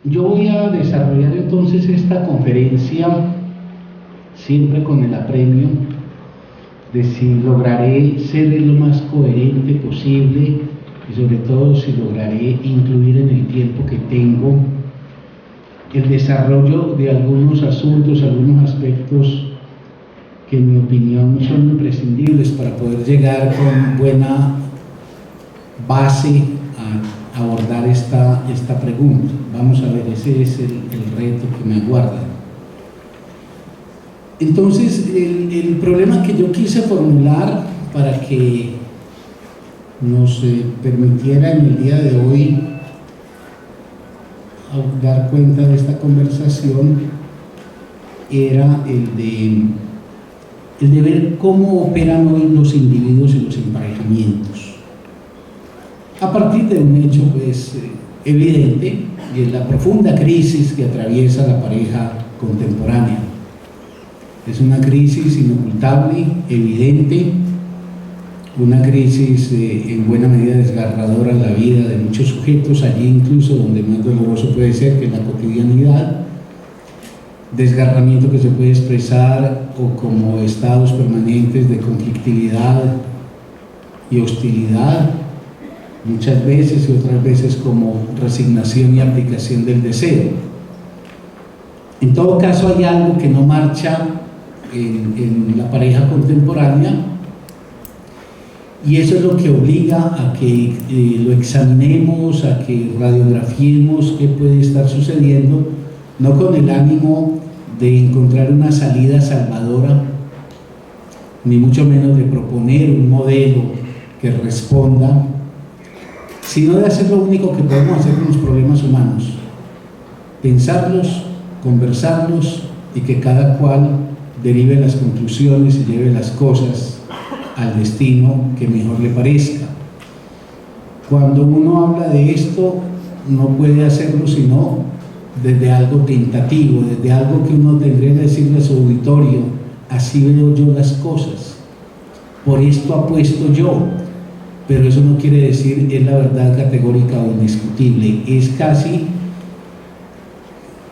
Yo voy a desarrollar entonces esta conferencia siempre con el apremio de si lograré ser lo más coherente posible y sobre todo si lograré incluir en el tiempo que tengo el desarrollo de algunos asuntos, algunos aspectos que en mi opinión son imprescindibles para poder llegar con buena base a abordar esta pregunta. Vamos a ver, ese es el reto que me aguarda. Entonces, el problema que yo quise formular para que nos permitiera en el día de hoy dar cuenta de esta conversación era el de ver cómo operan hoy los individuos y los emparejamientos. A partir de un hecho pues evidente, y es la profunda crisis que atraviesa la pareja contemporánea. Es una crisis inocultable, evidente, una crisis en buena medida desgarradora en la vida de muchos sujetos, allí incluso donde más doloroso puede ser, que es la cotidianidad, desgarramiento que se puede expresar o como estados permanentes de conflictividad y hostilidad, muchas veces y otras veces como resignación y abdicación del deseo. En todo caso hay algo que no marcha en la pareja contemporánea, y eso es lo que obliga a que lo examinemos, a que radiografiemos qué puede estar sucediendo, no con el ánimo de encontrar una salida salvadora, ni mucho menos de proponer un modelo que responda, sino de hacer lo único que podemos hacer con los problemas humanos: pensarlos, conversarlos y que cada cual derive las conclusiones y lleve las cosas al destino que mejor le parezca. Cuando uno habla de esto, no puede hacerlo sino desde algo tentativo, desde algo que uno tendría que decirle a su auditorio: así veo yo las cosas, por esto apuesto yo. Pero eso no quiere decir es la verdad categórica o indiscutible, es casi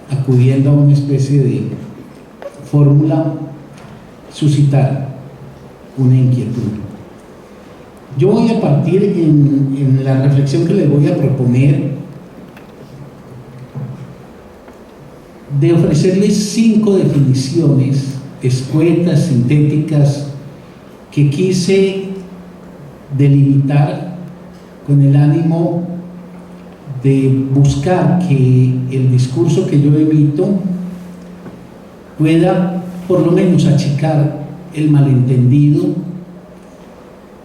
acudiendo a una especie de fórmula, suscitar una inquietud. Yo voy a partir en la reflexión que les voy a proponer de ofrecerles 5 definiciones escuetas, sintéticas, que quise delimitar con el ánimo de buscar que el discurso que yo emito pueda por lo menos achicar el malentendido,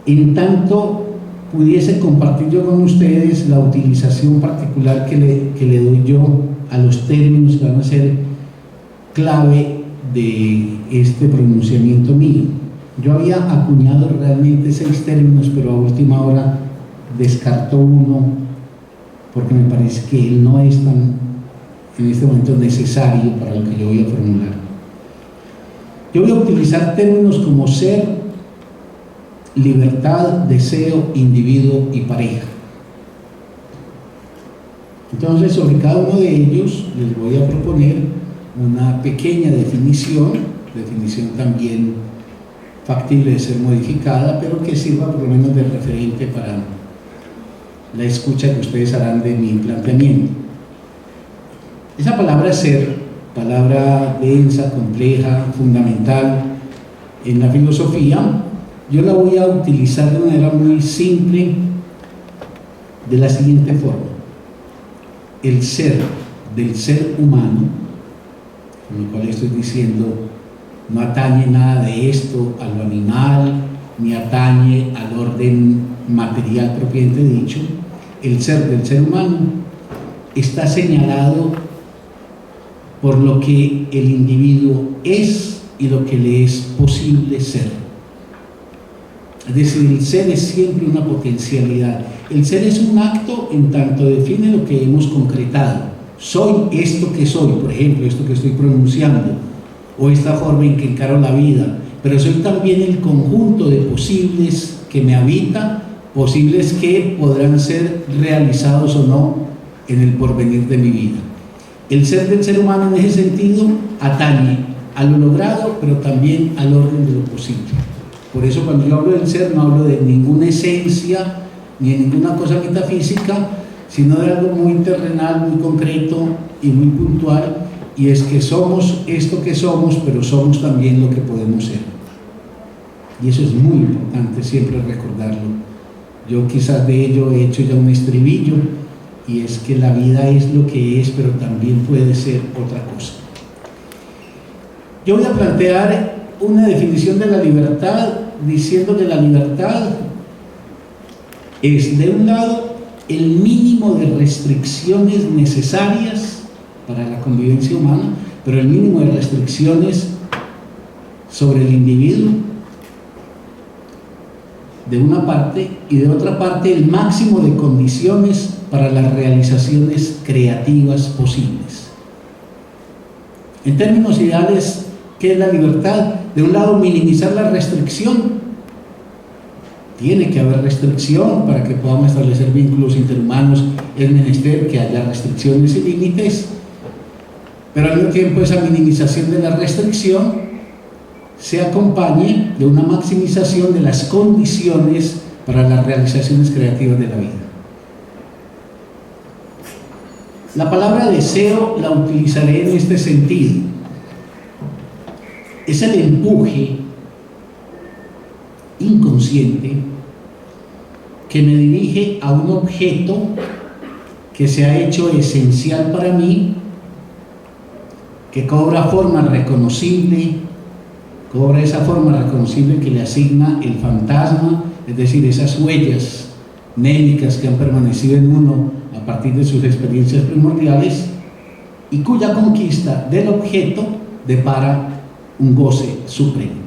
en tanto pudiese compartir yo con ustedes la utilización particular que le doy yo a los términos que van a ser clave de este pronunciamiento mío. Yo había acuñado realmente 6 términos, pero a última hora descartó uno porque me parece que él no es tan en este momento necesario para lo que yo voy a formular. Yo voy a utilizar términos como ser, libertad, deseo, individuo y pareja. Entonces, sobre cada uno de ellos les voy a proponer una pequeña definición también factible de ser modificada, pero que sirva por lo menos de referente para la escucha que ustedes harán de mi planteamiento. Esa palabra ser, palabra densa, compleja, fundamental en la filosofía, yo la voy a utilizar de una manera muy simple, de la siguiente forma: el ser del ser humano, con lo cual estoy diciendo no atañe nada de esto a lo animal, ni atañe al orden material propiamente dicho. El ser del ser humano está señalado por lo que el individuo es y lo que le es posible ser. Es decir, el ser es siempre una potencialidad. El ser es un acto en tanto define lo que hemos concretado. Soy esto que soy, por ejemplo, esto que estoy pronunciando, o esta forma en que encaro la vida, pero soy también el conjunto de posibles que me habita, posibles que podrán ser realizados o no en el porvenir de mi vida. El ser del ser humano en ese sentido atañe a lo logrado, pero también al orden de lo posible. Por eso cuando yo hablo del ser no hablo de ninguna esencia ni de ninguna cosa metafísica, sino de algo muy terrenal, muy concreto y muy puntual, y es que somos esto que somos, pero somos también lo que podemos ser. Y eso es muy importante siempre recordarlo. Yo quizás de ello he hecho ya un estribillo, y es que la vida es lo que es, pero también puede ser otra cosa. Yo voy a plantear una definición de la libertad diciendo que la libertad es, de un lado, el mínimo de restricciones necesarias para la convivencia humana, pero el mínimo de restricciones sobre el individuo, de una parte, y de otra parte el máximo de condiciones para las realizaciones creativas posibles. En términos ideales, ¿qué es la libertad? De un lado, minimizar la restricción. Tiene que haber restricción para que podamos establecer vínculos interhumanos. Es menester que haya restricciones y límites, pero al mismo tiempo esa minimización de la restricción se acompañe de una maximización de las condiciones para las realizaciones creativas de la vida. La palabra deseo la utilizaré en este sentido. Es el empuje inconsciente que me dirige a un objeto que se ha hecho esencial para mí, que cobra forma reconocible, cobra esa forma reconocible que le asigna el fantasma, es decir, esas huellas némicas que han permanecido en uno a partir de sus experiencias primordiales, y cuya conquista del objeto depara un goce supremo.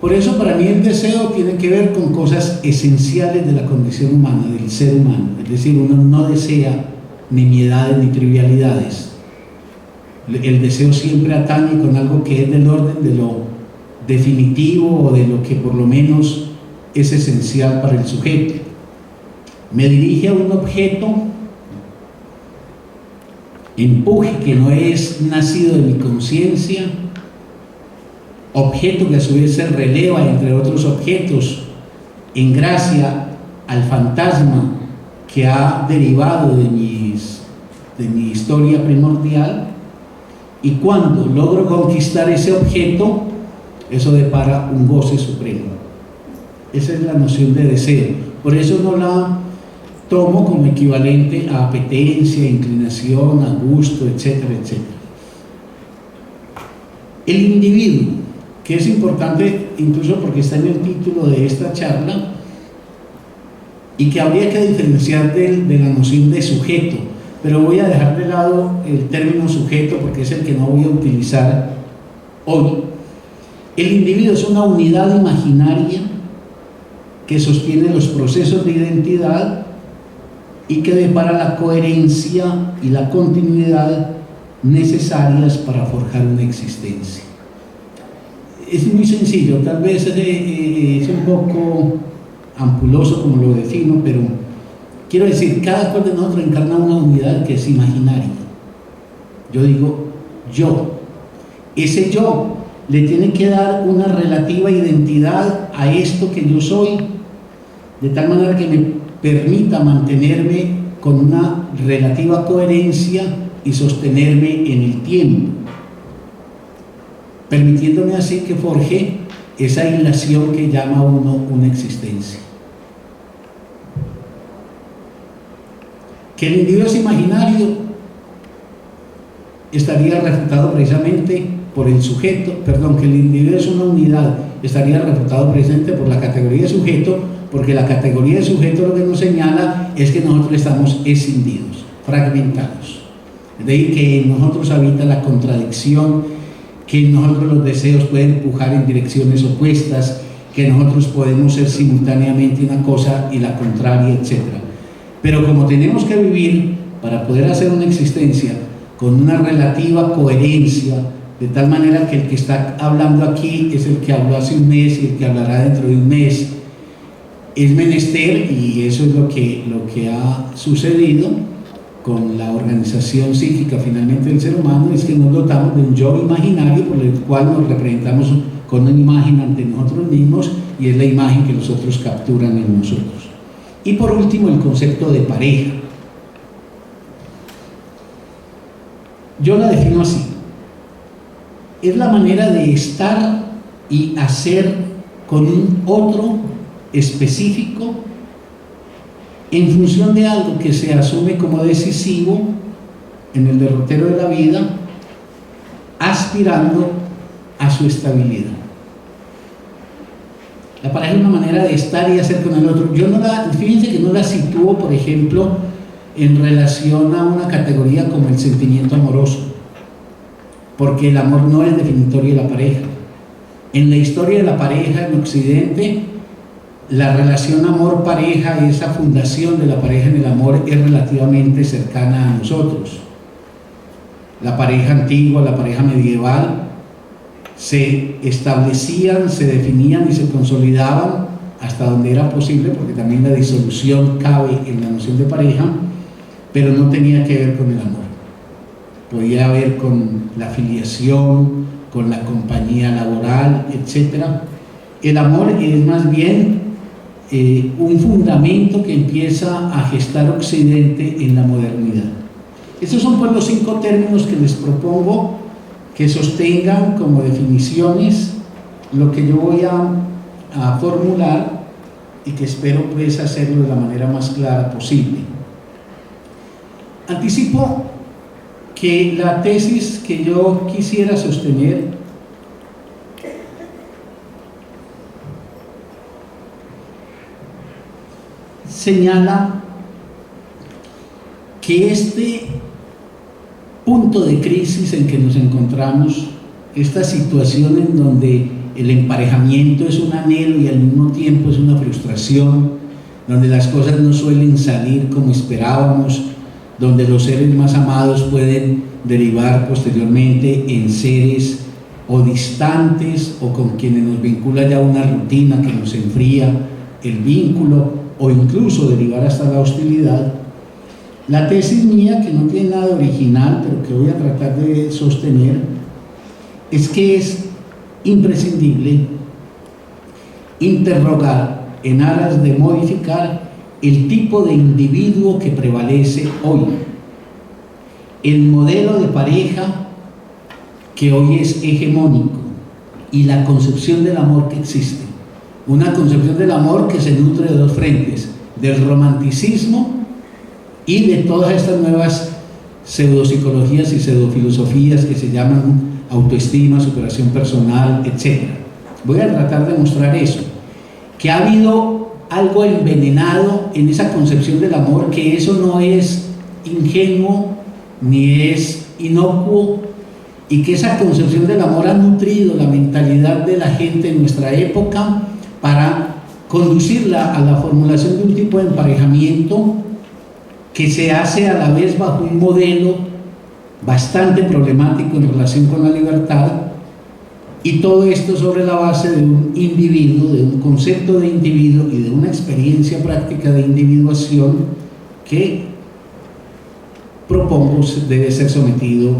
Por eso para mí el deseo tiene que ver con cosas esenciales de la condición humana, del ser humano, es decir, uno no desea nimiedades ni trivialidades. El deseo siempre atañe con algo que es del orden de lo definitivo o de lo que por lo menos es esencial para el sujeto. Me dirige a un objeto, empuje que no es nacido de mi conciencia, objeto que a su vez se releva entre otros objetos en gracia al fantasma que ha derivado de mi historia primordial. Y cuando logro conquistar ese objeto, eso depara un goce supremo. Esa es la noción de deseo. Por eso no la tomo como equivalente a apetencia, inclinación, a gusto, etcétera, etcétera. El individuo, que es importante incluso porque está en el título de esta charla, y que habría que diferenciar de la noción de sujeto, pero voy a dejar de lado el término sujeto porque es el que no voy a utilizar hoy. El individuo es una unidad imaginaria que sostiene los procesos de identidad y que depara la coherencia y la continuidad necesarias para forjar una existencia. Es muy sencillo, tal vez es un poco ampuloso como lo defino, pero quiero decir, cada cual de nosotros encarna una unidad que es imaginaria. Yo digo yo. Ese yo le tiene que dar una relativa identidad a esto que yo soy, de tal manera que me permita mantenerme con una relativa coherencia y sostenerme en el tiempo, permitiéndome así que forje esa hilación que llama uno una existencia. Que el individuo es imaginario estaría refutado precisamente por el sujeto, que el individuo es una unidad estaría refutado precisamente por la categoría de sujeto, porque la categoría de sujeto lo que nos señala es que nosotros estamos escindidos, fragmentados. Es decir, que en nosotros habita la contradicción, que en nosotros los deseos pueden empujar en direcciones opuestas, que nosotros podemos ser simultáneamente una cosa y la contraria, etc. Pero como tenemos que vivir para poder hacer una existencia con una relativa coherencia, de tal manera que el que está hablando aquí es el que habló hace un mes y el que hablará dentro de un mes, es menester, y eso es lo que ha sucedido, con la organización psíquica finalmente del ser humano, es que nos dotamos de un yo imaginario por el cual nos representamos con una imagen ante nosotros mismos, y es la imagen que los otros capturan en nosotros. Y por último, el concepto de pareja. Yo la defino así: es la manera de estar y hacer con un otro específico en función de algo que se asume como decisivo en el derrotero de la vida, aspirando a su estabilidad. La pareja es una manera de estar y hacer con el otro. Fíjense que no la sitúo, por ejemplo, en relación a una categoría como el sentimiento amoroso, porque el amor no es definitorio de la pareja. En la historia de la pareja en Occidente, la relación amor-pareja, esa fundación de la pareja en el amor, es relativamente cercana a nosotros. La pareja antigua, la pareja medieval, se establecían, se definían y se consolidaban hasta donde era posible, porque también la disolución cabe en la noción de pareja, pero no tenía que ver con el amor. Podía ver con la filiación, con la compañía laboral, etc. El amor es más bien un fundamento que empieza a gestar Occidente en la modernidad. Estos son pues los 5 términos que les propongo que sostengan como definiciones lo que yo voy a formular, y que espero pues hacerlo de la manera más clara posible. Anticipo que la tesis que yo quisiera sostener señala que este punto de crisis en que nos encontramos, esta situación en donde el emparejamiento es un anhelo y al mismo tiempo es una frustración, donde las cosas no suelen salir como esperábamos, donde los seres más amados pueden derivar posteriormente en seres o distantes o con quienes nos vincula ya una rutina que nos enfría el vínculo, o incluso derivar hasta la hostilidad. La tesis mía, que no tiene nada original, pero que voy a tratar de sostener, es que es imprescindible interrogar en aras de modificar el tipo de individuo que prevalece hoy, el modelo de pareja que hoy es hegemónico, y la concepción del amor que existe. Una concepción del amor que se nutre de 2 frentes: del romanticismo y de todas estas nuevas pseudopsicologías y pseudofilosofías que se llaman autoestima, superación personal, etc. Voy a tratar de mostrar eso, que ha habido algo envenenado en esa concepción del amor, que eso no es ingenuo ni es inocuo, y que esa concepción del amor ha nutrido la mentalidad de la gente en nuestra época para conducirla a la formulación de un tipo de emparejamiento que se hace a la vez bajo un modelo bastante problemático en relación con la libertad, y todo esto sobre la base de un individuo, de un concepto de individuo y de una experiencia práctica de individuación que propongo debe ser sometido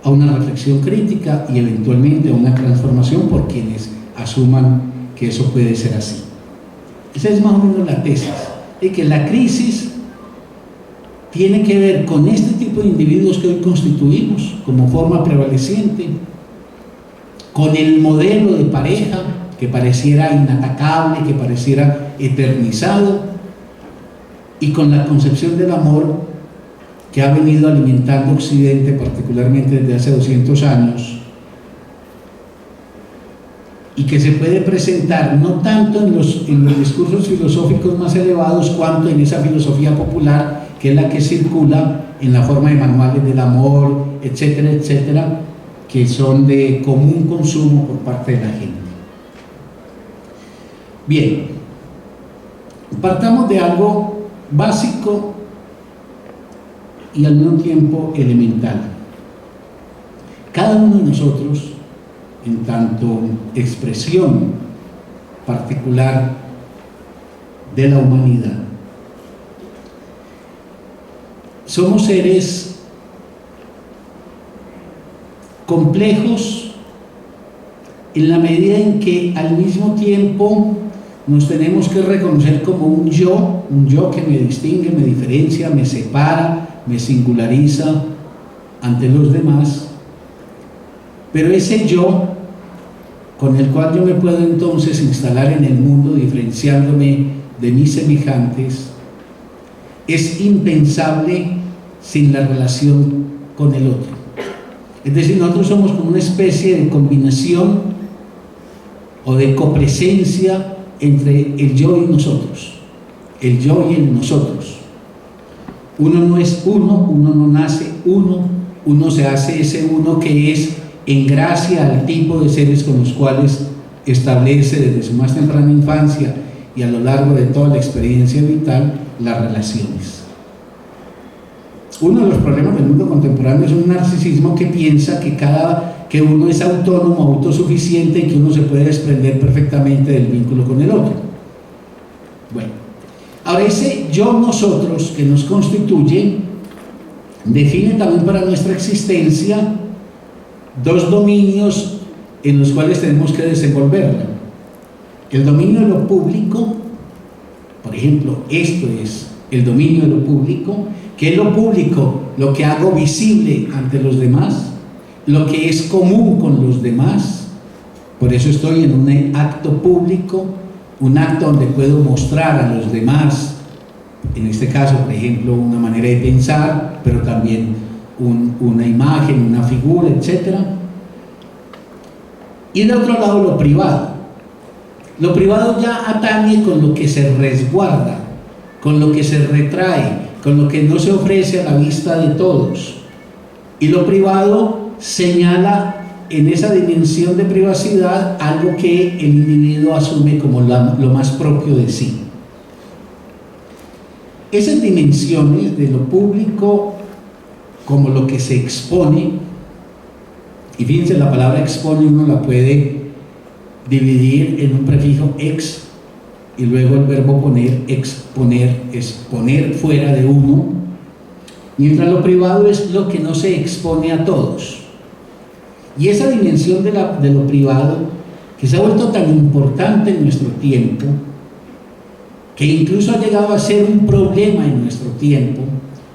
a una reflexión crítica y eventualmente a una transformación por quienes asuman que eso puede ser así. Esa es más o menos la tesis, y que la crisis tiene que ver con este tipo de individuos que hoy constituimos como forma prevaleciente, con el modelo de pareja que pareciera inatacable, que pareciera eternizado, y con la concepción del amor que ha venido alimentando Occidente, particularmente desde hace 200 años, y que se puede presentar no tanto en los discursos filosóficos más elevados, cuanto en esa filosofía popular que es la que circula en la forma de manuales del amor, etcétera, etcétera, que son de común consumo por parte de la gente. Bien, partamos de algo básico y al mismo tiempo elemental. Cada uno de nosotros, en tanto expresión particular de la humanidad, somos seres complejos en la medida en que al mismo tiempo nos tenemos que reconocer como un yo que me distingue, me diferencia, me separa, me singulariza ante los demás, pero ese yo con el cual yo me puedo entonces instalar en el mundo diferenciándome de mis semejantes es impensable sin la relación con el otro. Es decir, nosotros somos como una especie de combinación o de copresencia entre el yo y nosotros, el yo y el nosotros. Uno no es uno, uno no nace uno se hace ese uno que es en gracia al tipo de seres con los cuales establece desde su más temprana infancia y a lo largo de toda la experiencia vital las relaciones. Uno de los problemas del mundo contemporáneo es un narcisismo que piensa que uno es autónomo, autosuficiente y que uno se puede desprender perfectamente del vínculo con el otro. Bueno, ahora ese yo-nosotros que nos constituye define también para nuestra existencia dos dominios en los cuales tenemos que desenvolverla. El dominio de lo público, por ejemplo, esto es el dominio de lo público, que es lo público, lo que hago visible ante los demás, lo que es común con los demás. Por eso estoy en un acto público, un acto donde puedo mostrar a los demás, en este caso, por ejemplo, una manera de pensar, pero también una imagen, una figura, etc. Y de otro lado, lo privado. Lo privado ya atañe con lo que se resguarda, con lo que se retrae, con lo que no se ofrece a la vista de todos. Y lo privado señala en esa dimensión de privacidad algo que el individuo asume como lo más propio de sí. Esas dimensiones de lo público como lo que se expone, y fíjense, la palabra expone uno la puede dividir en un prefijo ex y luego el verbo poner, exponer, es poner fuera de uno, mientras lo privado es lo que no se expone a todos. Y esa dimensión de lo privado, que se ha vuelto tan importante en nuestro tiempo, que incluso ha llegado a ser un problema en nuestro tiempo,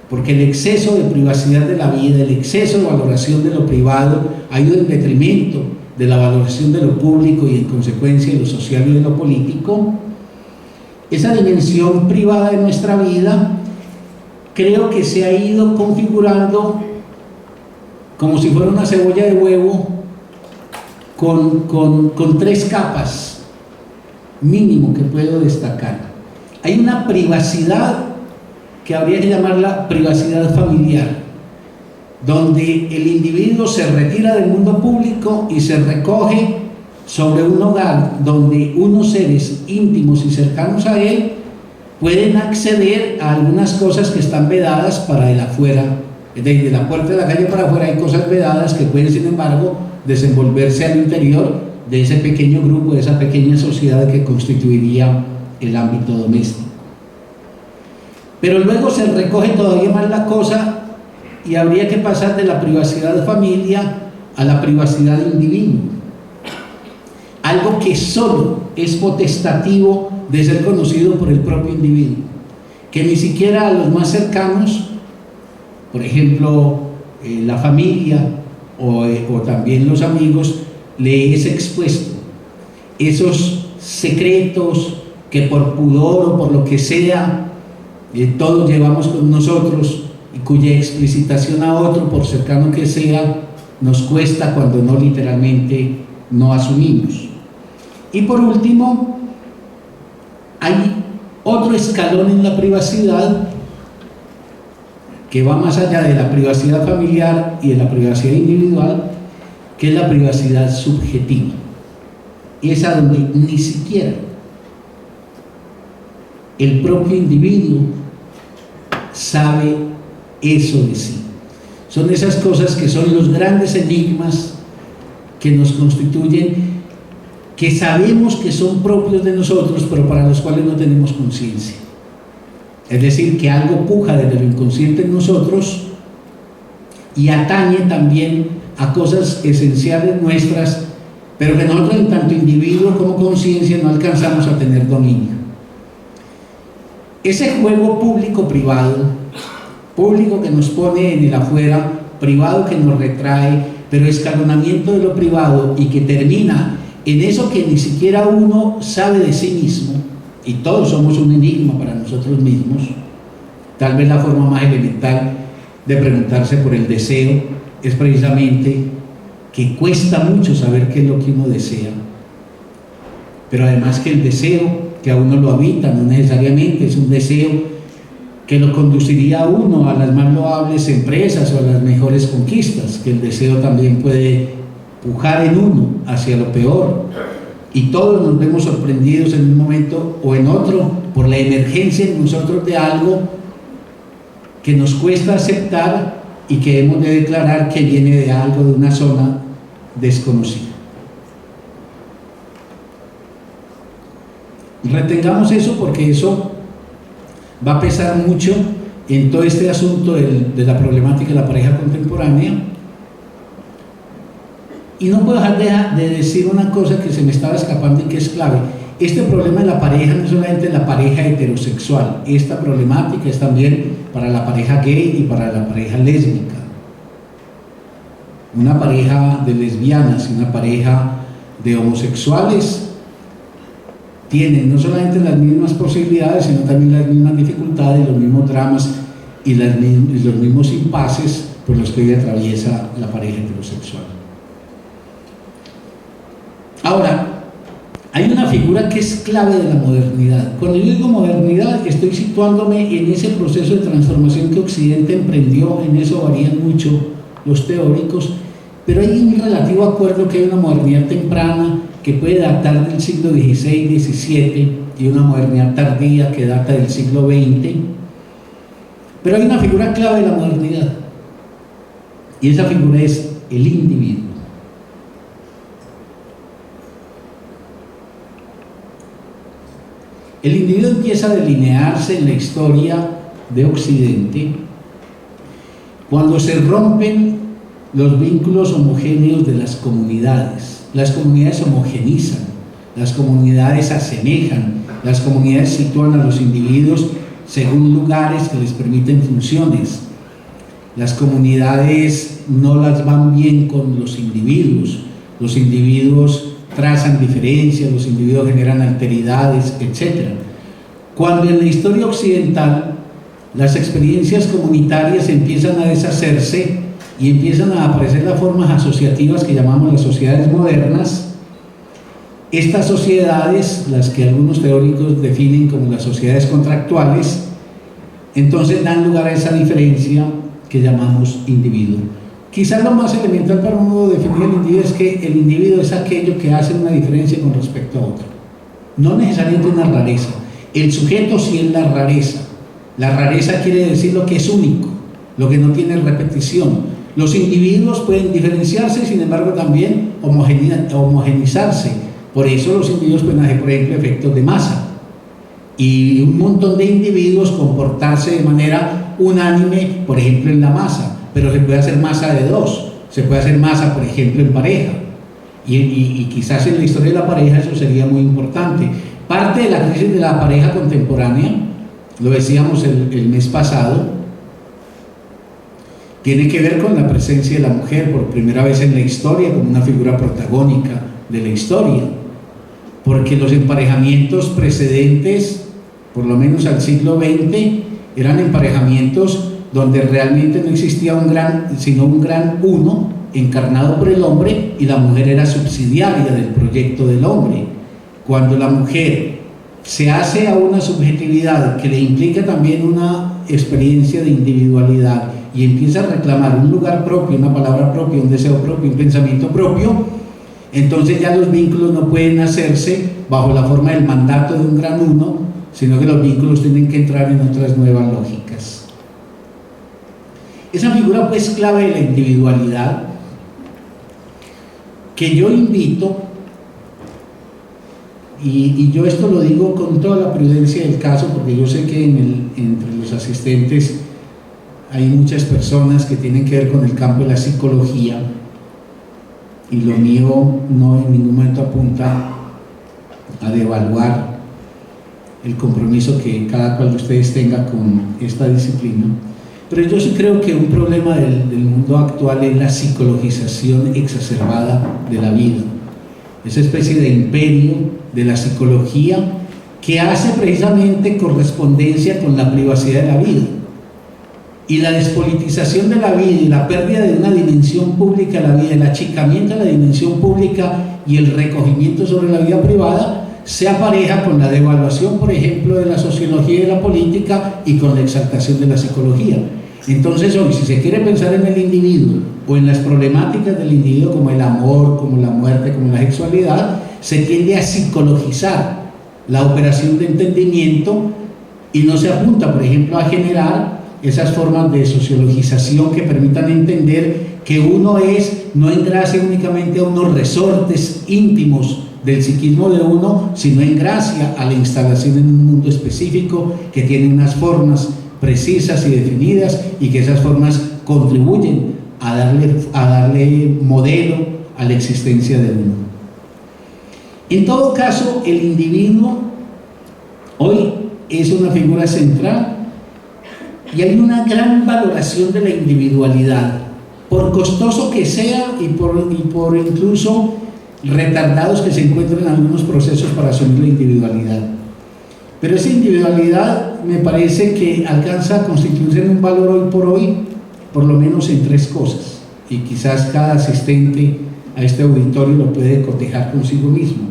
porque el exceso de privacidad de la vida, el exceso de valoración de lo privado ha ido en detrimento de la valoración de lo público y en consecuencia de lo social y de lo político. Esa dimensión privada de nuestra vida creo que se ha ido configurando como si fuera una cebolla de huevo con tres capas mínimo que puedo destacar. Hay una privacidad que habría que llamarla privacidad familiar, donde el individuo se retira del mundo público y se recoge sobre un hogar donde unos seres íntimos y cercanos a él pueden acceder a algunas cosas que están vedadas para el afuera. Desde la puerta de la calle para afuera hay cosas vedadas que pueden, sin embargo, desenvolverse al interior de ese pequeño grupo, de esa pequeña sociedad que constituiría el ámbito doméstico. Pero luego se recoge todavía más la cosa y habría que pasar de la privacidad de familia a la privacidad de individuo. Algo que solo es potestativo de ser conocido por el propio individuo, que ni siquiera a los más cercanos, por ejemplo, la familia o también los amigos, le es expuesto. Esos secretos que por pudor o por lo que sea todos llevamos con nosotros y cuya explicitación a otro, por cercano que sea, nos cuesta cuando no literalmente no asumimos. Y por último, hay otro escalón en la privacidad que va más allá de la privacidad familiar y de la privacidad individual, que es la privacidad subjetiva. Y es a donde ni siquiera el propio individuo sabe eso de sí. Son esas cosas que son los grandes enigmas que nos constituyen, que sabemos que son propios de nosotros, pero para los cuales no tenemos conciencia. Es decir, que algo puja desde lo inconsciente en nosotros y atañe también a cosas esenciales nuestras, pero que nosotros en tanto individuo como conciencia no alcanzamos a tener dominio. Ese juego público-privado, público que nos pone en el afuera, privado que nos retrae, pero escalonamiento de lo privado y que termina en eso que ni siquiera uno sabe de sí mismo, y todos somos un enigma para nosotros mismos. Tal vez la forma más elemental de preguntarse por el deseo es precisamente que cuesta mucho saber qué es lo que uno desea, pero además que el deseo que a uno lo habita no necesariamente es un deseo que lo conduciría a uno a las más loables empresas o a las mejores conquistas, que el deseo también puede pujar en uno hacia lo peor, y todos nos vemos sorprendidos en un momento o en otro por la emergencia en nosotros de algo que nos cuesta aceptar y que hemos de declarar que viene de algo, de una zona desconocida. Retengamos eso, porque eso va a pesar mucho en todo este asunto de la problemática de la pareja contemporánea. Y no puedo dejar de decir una cosa que se me estaba escapando y que es clave. Este problema de la pareja no es solamente la pareja heterosexual, esta problemática es también para la pareja gay y para la pareja lésbica. Una pareja de lesbianas y una pareja de homosexuales tienen no solamente las mismas posibilidades, sino también las mismas dificultades, los mismos dramas y los mismos impases por los que hoy atraviesa la pareja heterosexual. Ahora, hay una figura que es clave de la modernidad. Cuando yo digo modernidad, estoy situándome en ese proceso de transformación que Occidente emprendió. En eso varían mucho los teóricos, pero hay un relativo acuerdo que hay una modernidad temprana que puede datar del siglo XVI, XVII, y una modernidad tardía que data del siglo XX. Pero hay una figura clave de la modernidad, y esa figura es el individuo. El individuo empieza a delinearse en la historia de Occidente cuando se rompen los vínculos homogéneos de las comunidades. Las comunidades homogenizan, las comunidades asemejan, las comunidades sitúan a los individuos según lugares que les permiten funciones. Las comunidades no las van bien con los individuos trazan diferencias, los individuos generan alteridades, etc. Cuando en la historia occidental las experiencias comunitarias empiezan a deshacerse y empiezan a aparecer las formas asociativas que llamamos las sociedades modernas, estas sociedades, las que algunos teóricos definen como las sociedades contractuales, entonces dan lugar a esa diferencia que llamamos individuo. Quizás lo más elemental para uno definir el individuo es que el individuo es aquello que hace una diferencia con respecto a otro. No necesariamente una rareza. El sujeto sí es la rareza. La rareza quiere decir lo que es único, lo que no tiene repetición. Los individuos pueden diferenciarse, sin embargo también homogenizarse. Por eso los individuos pueden hacer, por ejemplo, efectos de masa. Y un montón de individuos comportarse de manera unánime, por ejemplo, en la masa. Pero se puede hacer masa de dos, se puede hacer masa, por ejemplo, en pareja, y quizás en la historia de la pareja eso sería muy importante. Parte de la crisis de la pareja contemporánea, lo decíamos el mes pasado, tiene que ver con la presencia de la mujer por primera vez en la historia como una figura protagónica de la historia, porque los emparejamientos precedentes, por lo menos al siglo XX, eran emparejamientos donde realmente no existía sino un gran uno encarnado por el hombre, y la mujer era subsidiaria del proyecto del hombre. Cuando la mujer se hace a una subjetividad que le implica también una experiencia de individualidad y empieza a reclamar un lugar propio, una palabra propia, un deseo propio, un pensamiento propio, entonces ya los vínculos no pueden hacerse bajo la forma del mandato de un gran uno, sino que los vínculos tienen que entrar en otras nuevas lógicas. Esa figura pues clave de la individualidad, que yo invito Y yo esto lo digo con toda la prudencia del caso, porque yo sé que entre los asistentes hay muchas personas que tienen que ver con el campo de la psicología, y lo mío no en ningún momento apunta a devaluar el compromiso que cada cual de ustedes tenga con esta disciplina, pero yo sí creo que un problema del mundo actual es la psicologización exacerbada de la vida, esa especie de imperio de la psicología que hace precisamente correspondencia con la privacidad de la vida, y la despolitización de la vida y la pérdida de una dimensión pública de la vida, el achicamiento de la dimensión pública y el recogimiento sobre la vida privada se apareja con la devaluación, por ejemplo, de la sociología y de la política, y con la exaltación de la psicología. Entonces hoy, si se quiere pensar en el individuo o en las problemáticas del individuo como el amor, como la muerte, como la sexualidad, se tiende a psicologizar la operación de entendimiento y no se apunta, por ejemplo, a generar esas formas de sociologización que permitan entender que uno no engracia únicamente a unos resortes íntimos del psiquismo de uno, sino engracia a la instalación en un mundo específico que tiene unas formas precisas y definidas, y que esas formas contribuyen a darle modelo a la existencia de uno. En todo caso, el individuo hoy es una figura central, y hay una gran valoración de la individualidad, por costoso que sea y por incluso retardados que se encuentren en algunos procesos para asumir la individualidad. Pero esa individualidad me parece que alcanza a constituirse en un valor hoy por hoy, por lo menos en 3 cosas, y quizás cada asistente a este auditorio lo puede cotejar consigo mismo,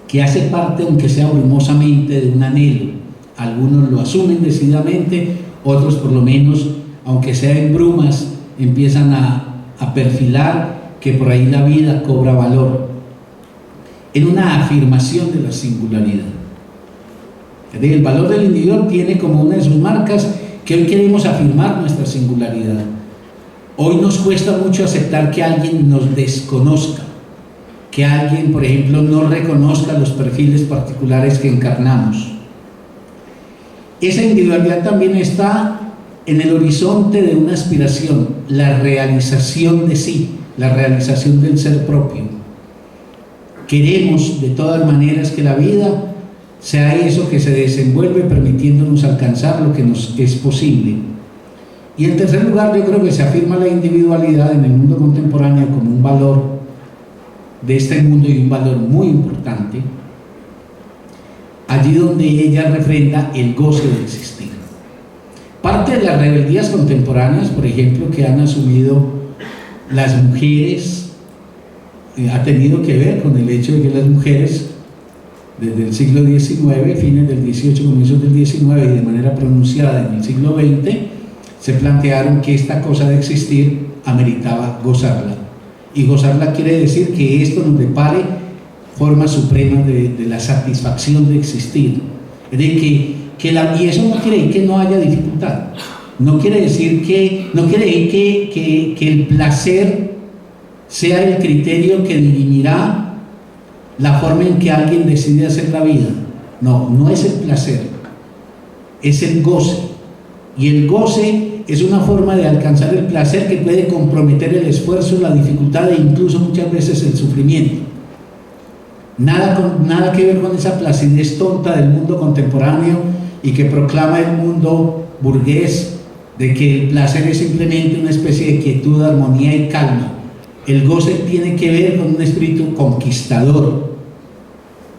que hace parte, aunque sea brumosamente, de un anhelo. Algunos lo asumen decididamente, otros por lo menos, aunque sea en brumas, empiezan a perfilar que por ahí la vida cobra valor en una afirmación de la singularidad. El valor del individuo tiene como una de sus marcas que hoy queremos afirmar nuestra singularidad. Hoy nos cuesta mucho aceptar que alguien nos desconozca, que alguien, por ejemplo, no reconozca los perfiles particulares que encarnamos. Esa individualidad también está en el horizonte de una aspiración, la realización de sí, la realización del ser propio. Queremos de todas maneras que la vida sea eso que se desenvuelve permitiéndonos alcanzar lo que nos es posible. Y en tercer lugar, yo creo que se afirma la individualidad en el mundo contemporáneo como un valor de este mundo, y un valor muy importante, allí donde ella refrenda el goce de existir. Parte de las rebeldías contemporáneas, por ejemplo, que han asumido las mujeres, ha tenido que ver con el hecho de que las mujeres, desde el siglo XIX, fines del XVIII, comienzos del XIX, y de manera pronunciada en el siglo XX, se plantearon que esta cosa de existir ameritaba gozarla. Y gozarla quiere decir que esto nos depare forma suprema de la satisfacción de existir. Es decir, y eso no quiere decir que no haya dificultad, no quiere decir que el placer sea el criterio que dirimirá la forma en que alguien decide hacer la vida. No es el placer, es el goce, y el goce es una forma de alcanzar el placer que puede comprometer el esfuerzo, la dificultad e incluso muchas veces el sufrimiento. Nada que ver con esa placidez tonta del mundo contemporáneo y que proclama el mundo burgués de que el placer es simplemente una especie de quietud, armonía y calma. El goce tiene que ver con un espíritu conquistador.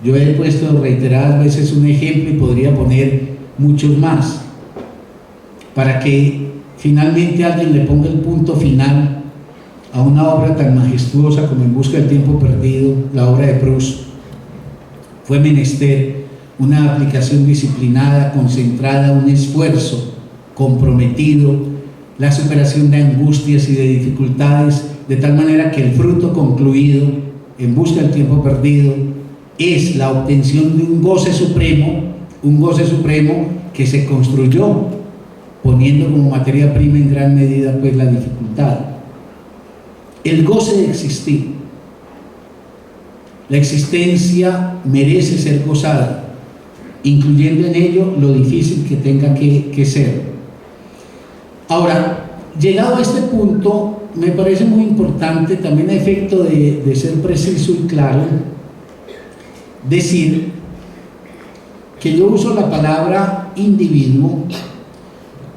Yo he puesto reiteradas veces un ejemplo y podría poner muchos más para que finalmente alguien le ponga el punto final a una obra tan majestuosa como En busca del tiempo perdido, la obra de Proust. Fue menester una aplicación disciplinada, concentrada, un esfuerzo comprometido, la superación de angustias y de dificultades, de tal manera que el fruto concluido, En busca del tiempo perdido, es la obtención de un goce supremo que se construyó poniendo como materia prima en gran medida pues la dificultad. El goce de existir. la existencia merece ser gozada, incluyendo en ello lo difícil que tenga que ser. Ahora, llegado a este punto, me parece muy importante, también a efecto de ser preciso y claro, decir que yo uso la palabra individuo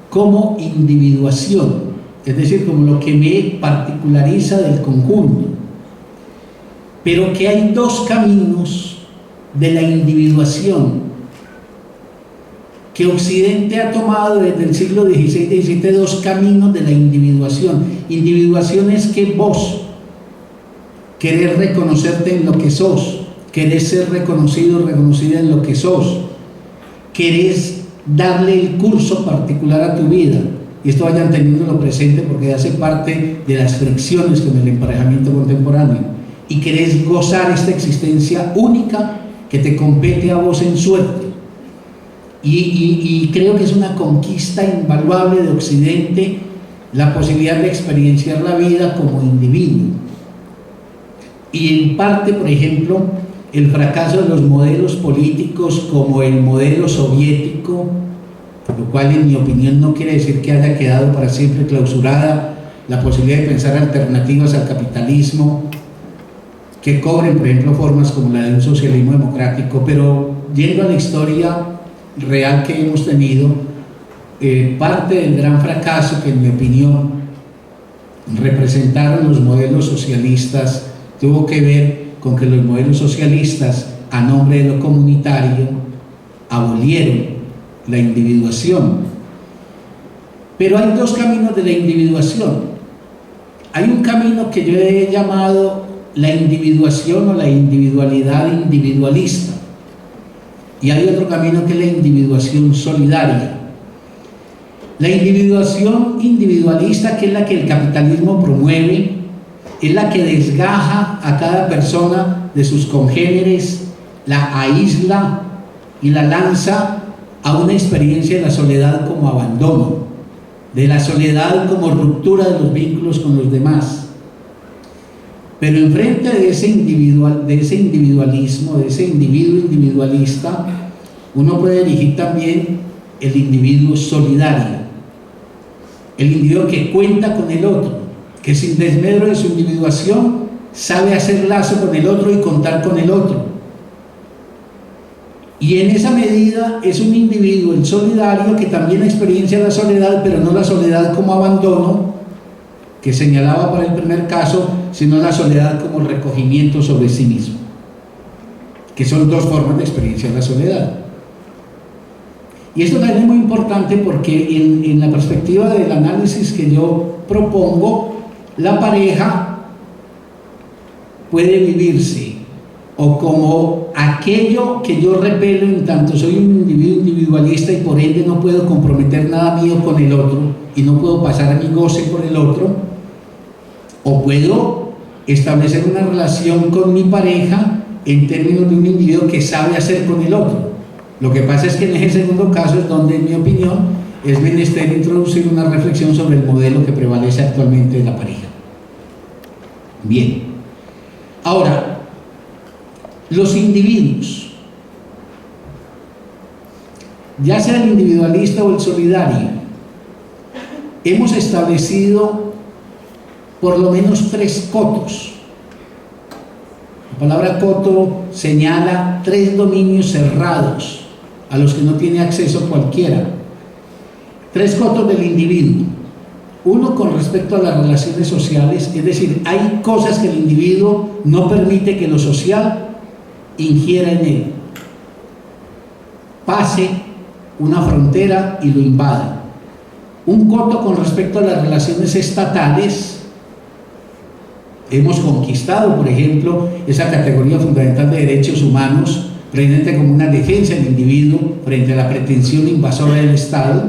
como individuación, es decir, como lo que me particulariza del conjunto, pero que hay dos caminos de la individuación que Occidente ha tomado desde el siglo XVI y XVII, dos caminos de la individuación. Individuación es que vos querés reconocerte en lo que sos, querés ser reconocido o reconocida en lo que sos, querés darle el curso particular a tu vida, y esto vayan teniéndolo presente porque hace parte de las fricciones con el emparejamiento contemporáneo, y querés gozar esta existencia única que te compete a vos en suerte. Y creo que es una conquista invaluable de Occidente la posibilidad de experienciar la vida como individuo. Y en parte, por ejemplo, el fracaso de los modelos políticos como el modelo soviético, lo cual en mi opinión no quiere decir que haya quedado para siempre clausurada la posibilidad de pensar alternativas al capitalismo que cobren, por ejemplo, formas como la de un socialismo democrático, pero yendo a la historia real que hemos tenido, parte del gran fracaso que en mi opinión representaron los modelos socialistas tuvo que ver con que los modelos socialistas, a nombre de lo comunitario, abolieron la individuación. Pero hay dos caminos de la individuación. Hay un camino que yo he llamado la individuación o la individualidad individualista, y hay otro camino que es la individuación solidaria. La individuación individualista, que es la que el capitalismo promueve, es la que desgaja a cada persona de sus congéneres, la aísla y la lanza a una experiencia de la soledad como abandono, de la soledad como ruptura de los vínculos con los demás. Pero enfrente de ese individualismo, de ese individuo individualista, uno puede elegir también el individuo solidario, el individuo que cuenta con el otro, que sin desmedro de su individuación sabe hacer lazo con el otro y contar con el otro. Y en esa medida es un individuo, el solidario, que también experiencia la soledad, pero no la soledad como abandono, que señalaba para el primer caso, sino la soledad como recogimiento sobre sí mismo, que son dos formas de experienciar la soledad. Y esto también es muy importante porque en la perspectiva del análisis que yo propongo, la pareja puede vivirse o como aquello que yo repelo en tanto soy un individuo individualista y por ende no puedo comprometer nada mío con el otro y no puedo pasar mi goce por el otro, o puedo establecer una relación con mi pareja en términos de un individuo que sabe hacer con el otro. Lo que pasa es que en ese segundo caso es donde, en mi opinión, es menester introducir una reflexión sobre el modelo que prevalece actualmente de la pareja. Bien, ahora, los individuos, ya sea el individualista o el solidario, hemos establecido por lo menos 3 cotos. La palabra coto señala 3 dominios cerrados a los que no tiene acceso cualquiera. 3 cotos del individuo. Uno con respecto a las relaciones sociales, es decir, hay cosas que el individuo no permite que lo social ingiera en él, pase una frontera y lo invada. Un coto con respecto a las relaciones estatales. Hemos conquistado, por ejemplo, esa categoría fundamental de derechos humanos, presente como una defensa del individuo frente a la pretensión invasora del Estado.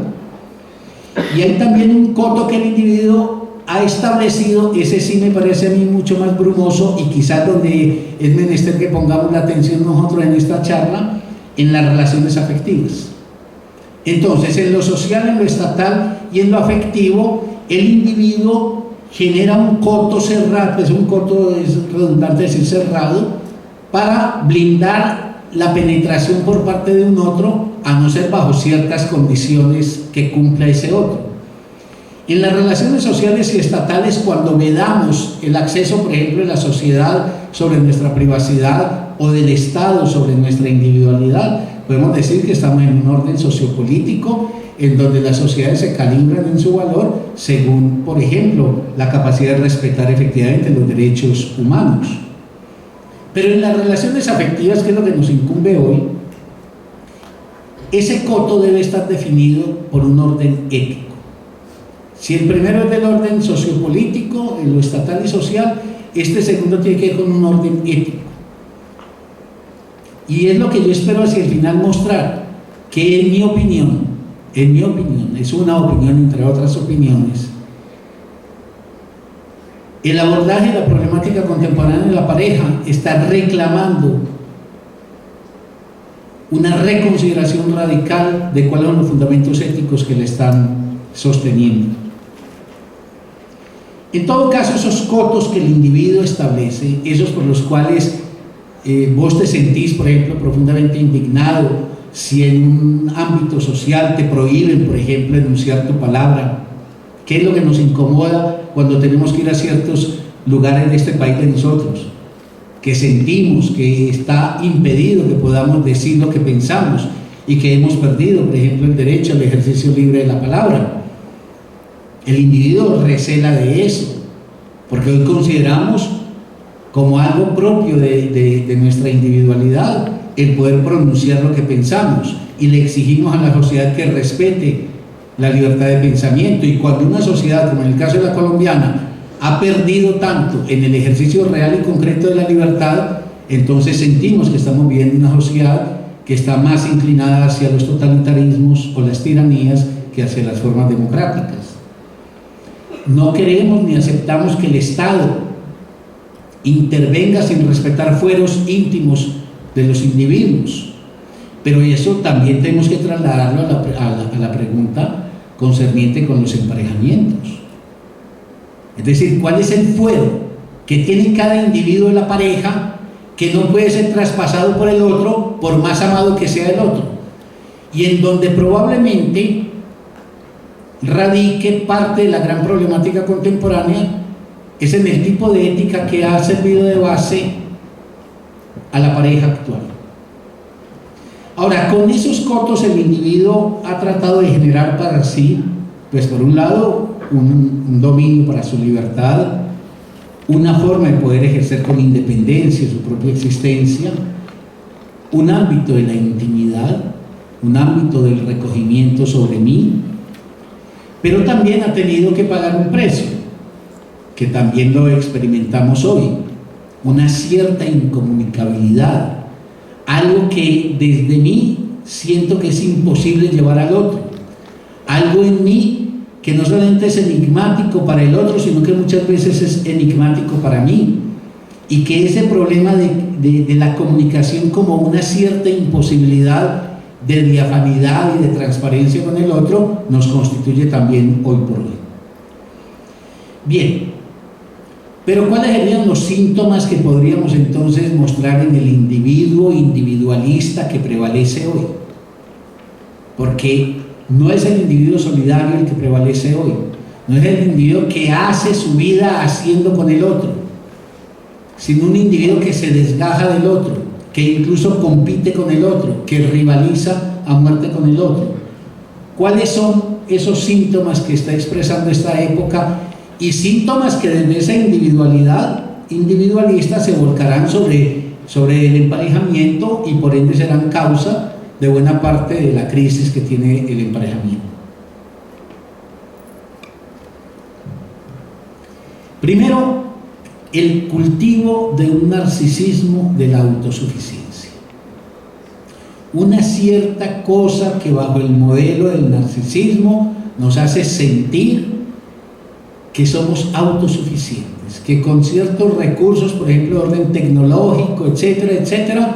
Y hay también un coto que el individuo ha establecido, ese sí me parece a mí mucho más brumoso y quizás donde es menester que pongamos la atención nosotros en esta charla, en las relaciones afectivas. Entonces, en lo social, en lo estatal y en lo afectivo, el individuo genera un coto cerrado, pues un coto es redundante decir cerrado, para blindar la penetración por parte de un otro, a no ser bajo ciertas condiciones que cumpla ese otro. En las relaciones sociales y estatales, cuando vedamos el acceso, por ejemplo, de la sociedad sobre nuestra privacidad o del Estado sobre nuestra individualidad, podemos decir que estamos en un orden sociopolítico en donde las sociedades se calibran en su valor según, por ejemplo, la capacidad de respetar efectivamente los derechos humanos. Pero en las relaciones afectivas, que es lo que nos incumbe hoy, ese coto debe estar definido por un orden ético. Si el primero es del orden sociopolítico, en lo estatal y social, este segundo tiene que ver con un orden ético. Y es lo que yo espero hacia el final mostrar, que en mi opinión, es una opinión entre otras opiniones, el abordaje de la problemática contemporánea de la pareja está reclamando una reconsideración radical de cuáles son los fundamentos éticos que le están sosteniendo. En todo caso, esos cotos que el individuo establece, esos por los cuales vos te sentís, por ejemplo, profundamente indignado, si en un ámbito social te prohíben, por ejemplo, enunciar tu palabra, ¿qué es lo que nos incomoda cuando tenemos que ir a ciertos lugares de este país de nosotros? Que sentimos que está impedido que podamos decir lo que pensamos y que hemos perdido, por ejemplo, el derecho al ejercicio libre de la palabra. El individuo recela de eso, porque hoy consideramos como algo propio de nuestra individualidad el poder pronunciar lo que pensamos, y le exigimos a la sociedad que respete la libertad de pensamiento. Y cuando una sociedad, como en el caso de la colombiana, ha perdido tanto en el ejercicio real y concreto de la libertad, entonces sentimos que estamos viviendo una sociedad que está más inclinada hacia los totalitarismos o las tiranías que hacia las formas democráticas. No queremos ni aceptamos que el Estado intervenga sin respetar fueros íntimos de los individuos, pero eso también tenemos que trasladarlo a la pregunta concerniente con los emparejamientos. Es decir, ¿cuál es el fuero que tiene cada individuo de la pareja que no puede ser traspasado por el otro, por más amado que sea el otro? Y en donde probablemente radique parte de la gran problemática contemporánea, es en el tipo de ética que ha servido de base a la pareja actual. Ahora, con esos cotos el individuo ha tratado de generar para sí, pues por un lado, un dominio para su libertad, una forma de poder ejercer con independencia su propia existencia, un ámbito de la intimidad, un ámbito del recogimiento sobre mí, pero también ha tenido que pagar un precio, que también lo experimentamos hoy, una cierta incomunicabilidad, algo que desde mí siento que es imposible llevar al otro, algo en mí que no solamente es enigmático para el otro, sino que muchas veces es enigmático para mí, y que ese problema de la comunicación como una cierta imposibilidad de diafanidad y de transparencia con el otro nos constituye también hoy por hoy. Bien, pero ¿cuáles serían los síntomas que podríamos entonces mostrar en el individuo individualista que prevalece hoy? Porque no es el individuo solidario el que prevalece hoy, no es el individuo que hace su vida haciendo con el otro, sino un individuo que se desgaja del otro, que incluso compite con el otro, que rivaliza a muerte con el otro. ¿Cuáles son esos síntomas que está expresando esta época? Y síntomas que desde esa individualidad individualista se volcarán sobre el emparejamiento y por ende serán causa de buena parte de la crisis que tiene el emparejamiento. Primero, el cultivo de un narcisismo de la autosuficiencia. Una cierta cosa que bajo el modelo del narcisismo nos hace sentir que somos autosuficientes, que con ciertos recursos, por ejemplo, de orden tecnológico, etcétera, etcétera,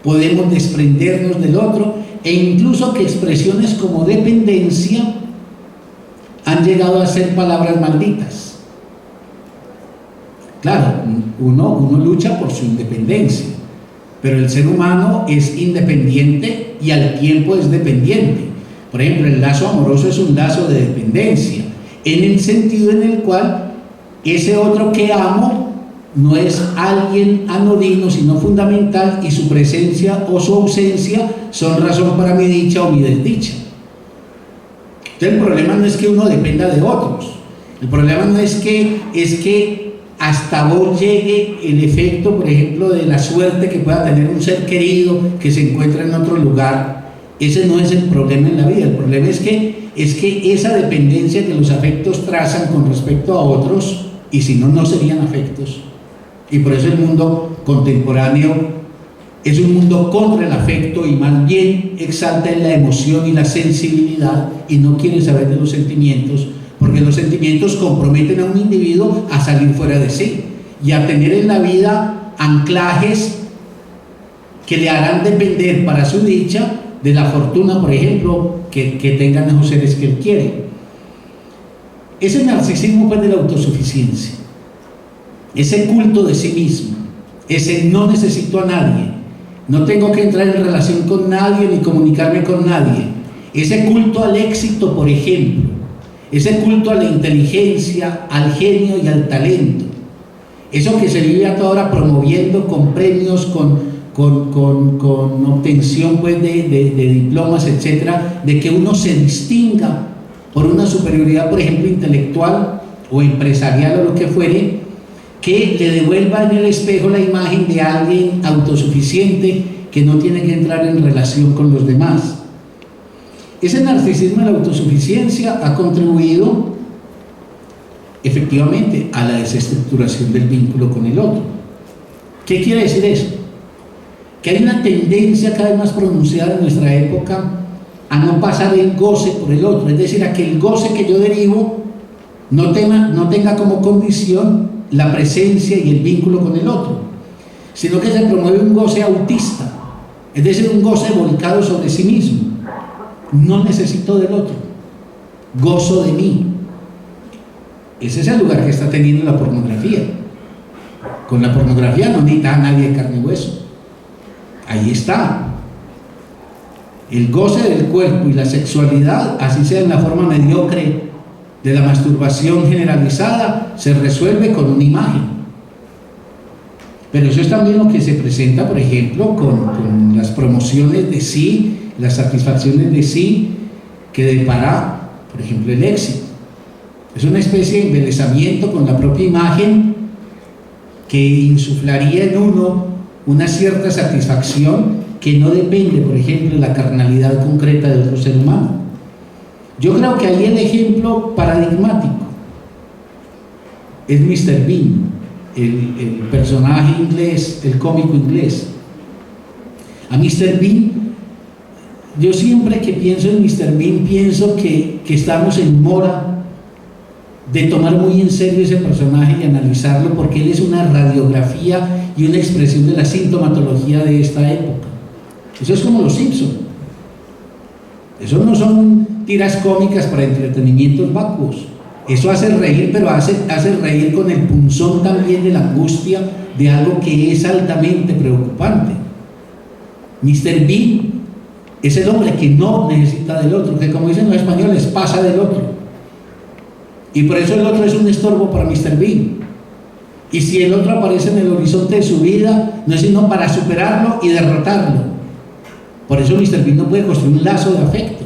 podemos desprendernos del otro, e incluso que expresiones como dependencia han llegado a ser palabras malditas. Claro, uno lucha por su independencia, pero el ser humano es independiente y al tiempo es dependiente. Por ejemplo, el lazo amoroso es un lazo de dependencia, en el sentido en el cual ese otro que amo no es alguien anodino, sino fundamental, y su presencia o su ausencia son razón para mi dicha o mi desdicha. Entonces el problema no es que uno dependa de otros, el problema no es que hasta vos llegue el efecto, por ejemplo, de la suerte que pueda tener un ser querido que se encuentra en otro lugar. Ese no es el problema en la vida. El problema es que esa dependencia que los afectos trazan con respecto a otros, y si no, no serían afectos. Y por eso el mundo contemporáneo es un mundo contra el afecto y más bien exalta en la emoción y la sensibilidad y no quiere saber de los sentimientos, porque los sentimientos comprometen a un individuo a salir fuera de sí y a tener en la vida anclajes que le harán depender para su dicha de la fortuna, por ejemplo, que tengan esos seres que él quiere. Ese narcisismo pues de la autosuficiencia, ese culto de sí mismo, ese no necesito a nadie, no tengo que entrar en relación con nadie ni comunicarme con nadie, ese culto al éxito, por ejemplo, ese culto a la inteligencia, al genio y al talento, eso que se vive a toda hora promoviendo con premios, con obtención pues de diplomas, etcétera, de que uno se distinga por una superioridad, por ejemplo, intelectual o empresarial o lo que fuere, que le devuelva en el espejo la imagen de alguien autosuficiente que no tiene que entrar en relación con los demás. Ese narcisismo de la autosuficiencia ha contribuido efectivamente a la desestructuración del vínculo con el otro. ¿Qué quiere decir eso? Que hay una tendencia cada vez más pronunciada en nuestra época a no pasar el goce por el otro, es decir, a que el goce que yo derivo no tenga como condición la presencia y el vínculo con el otro, sino que se promueve un goce autista, es decir, un goce volcado sobre sí mismo. No necesito del otro, gozo de mí. Ese es el lugar que está teniendo la pornografía. Con la pornografía no necesita a nadie de carne y hueso. Ahí está. El goce del cuerpo y la sexualidad, así sea en la forma mediocre de la masturbación generalizada, se resuelve con una imagen. Pero eso es también lo que se presenta, por ejemplo, con las promociones de sí, las satisfacciones de sí que depara, por ejemplo, el éxito. Es una especie de embelezamiento con la propia imagen que insuflaría en uno una cierta satisfacción que no depende, por ejemplo, de la carnalidad concreta de otro ser humano. Yo creo que ahí el ejemplo paradigmático es Mr. Bean, el personaje inglés, el cómico inglés. A Mr. Bean, yo siempre que pienso en Mr. Bean, pienso que estamos en mora de tomar muy en serio ese personaje y analizarlo, porque él es una radiografía y una expresión de la sintomatología de esta época. Eso es como los Simpson. Eso no son tiras cómicas para entretenimientos vacuos. Eso hace reír, pero hace reír con el punzón también de la angustia de algo que es altamente preocupante. Mr. Bean es el hombre que no necesita del otro, que como dicen los españoles, pasa del otro. Y por eso el otro es un estorbo para Mr. Bean. Y si el otro aparece en el horizonte de su vida, no es sino para superarlo y derrotarlo. Por eso Mr. Bean no puede construir un lazo de afecto.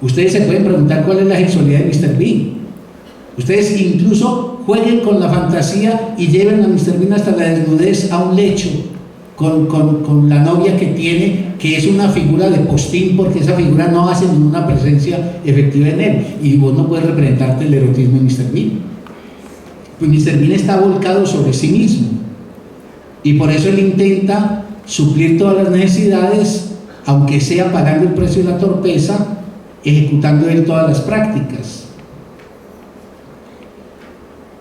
Ustedes se pueden preguntar cuál es la sexualidad de Mr. Bean. Ustedes incluso jueguen con la fantasía y lleven a Mr. Bean hasta la desnudez a un lecho con la novia que tiene, que es una figura de postín, porque esa figura no hace ninguna presencia efectiva en él, y vos no puedes representarte el erotismo de Mr. Bean. Pues Mr. Bean está volcado sobre sí mismo, y por eso él intenta suplir todas las necesidades, aunque sea pagando el precio de la torpeza, ejecutando él todas las prácticas.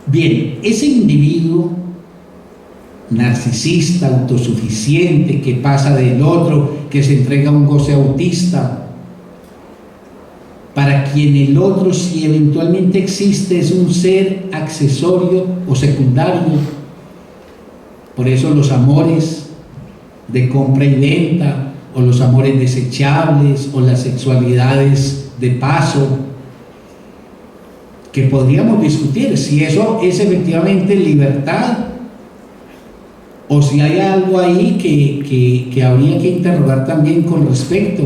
Bien, ese individuo narcisista, autosuficiente, que pasa del otro, que se entrega a un goce autista, para quien el otro, si eventualmente existe, es un ser accesorio o secundario. Por eso los amores de compra y venta, o los amores desechables, o las sexualidades de paso, que podríamos discutir si eso es efectivamente libertad o si hay algo ahí que habría que interrogar también con respecto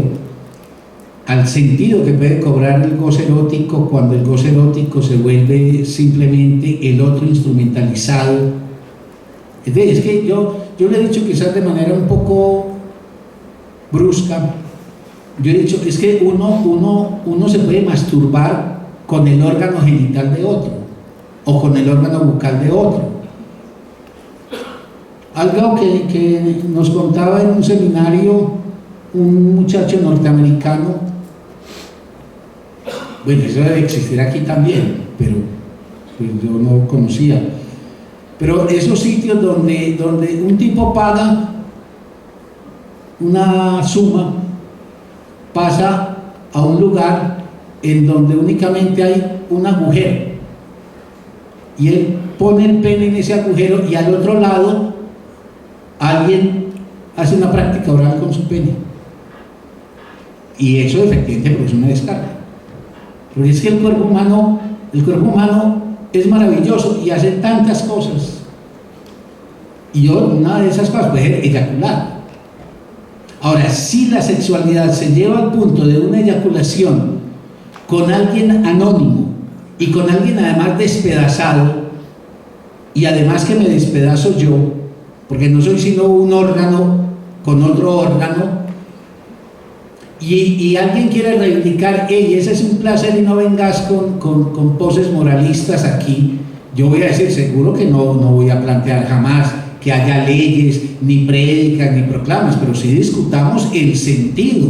al sentido que puede cobrar el goce erótico cuando el goce erótico se vuelve simplemente el otro instrumentalizado. Es que yo le he dicho quizás de manera un poco brusca, yo he dicho es que uno se puede masturbar con el órgano genital de otro o con el órgano bucal de otro. Algo que nos contaba en un seminario un muchacho norteamericano, bueno, eso debe existir aquí también, pero pues yo no conocía, pero esos sitios donde un tipo paga una suma, pasa a un lugar en donde únicamente hay un agujero y él pone el pene en ese agujero y al otro lado alguien hace una práctica oral con su pene y eso efectivamente produce una descarga, porque es que el cuerpo humano es maravilloso y hace tantas cosas, y una de esas cosas puede ser eyacular. Ahora, si la sexualidad se lleva al punto de una eyaculación con alguien anónimo y con alguien además despedazado, y además que me despedazo yo, porque no soy sino un órgano con otro órgano, y alguien quiere reivindicar, hey, ese es un placer y no vengas con poses moralistas aquí, yo voy a decir, seguro que no voy a plantear jamás que haya leyes, ni prédicas, ni proclamas, pero sí discutamos el sentido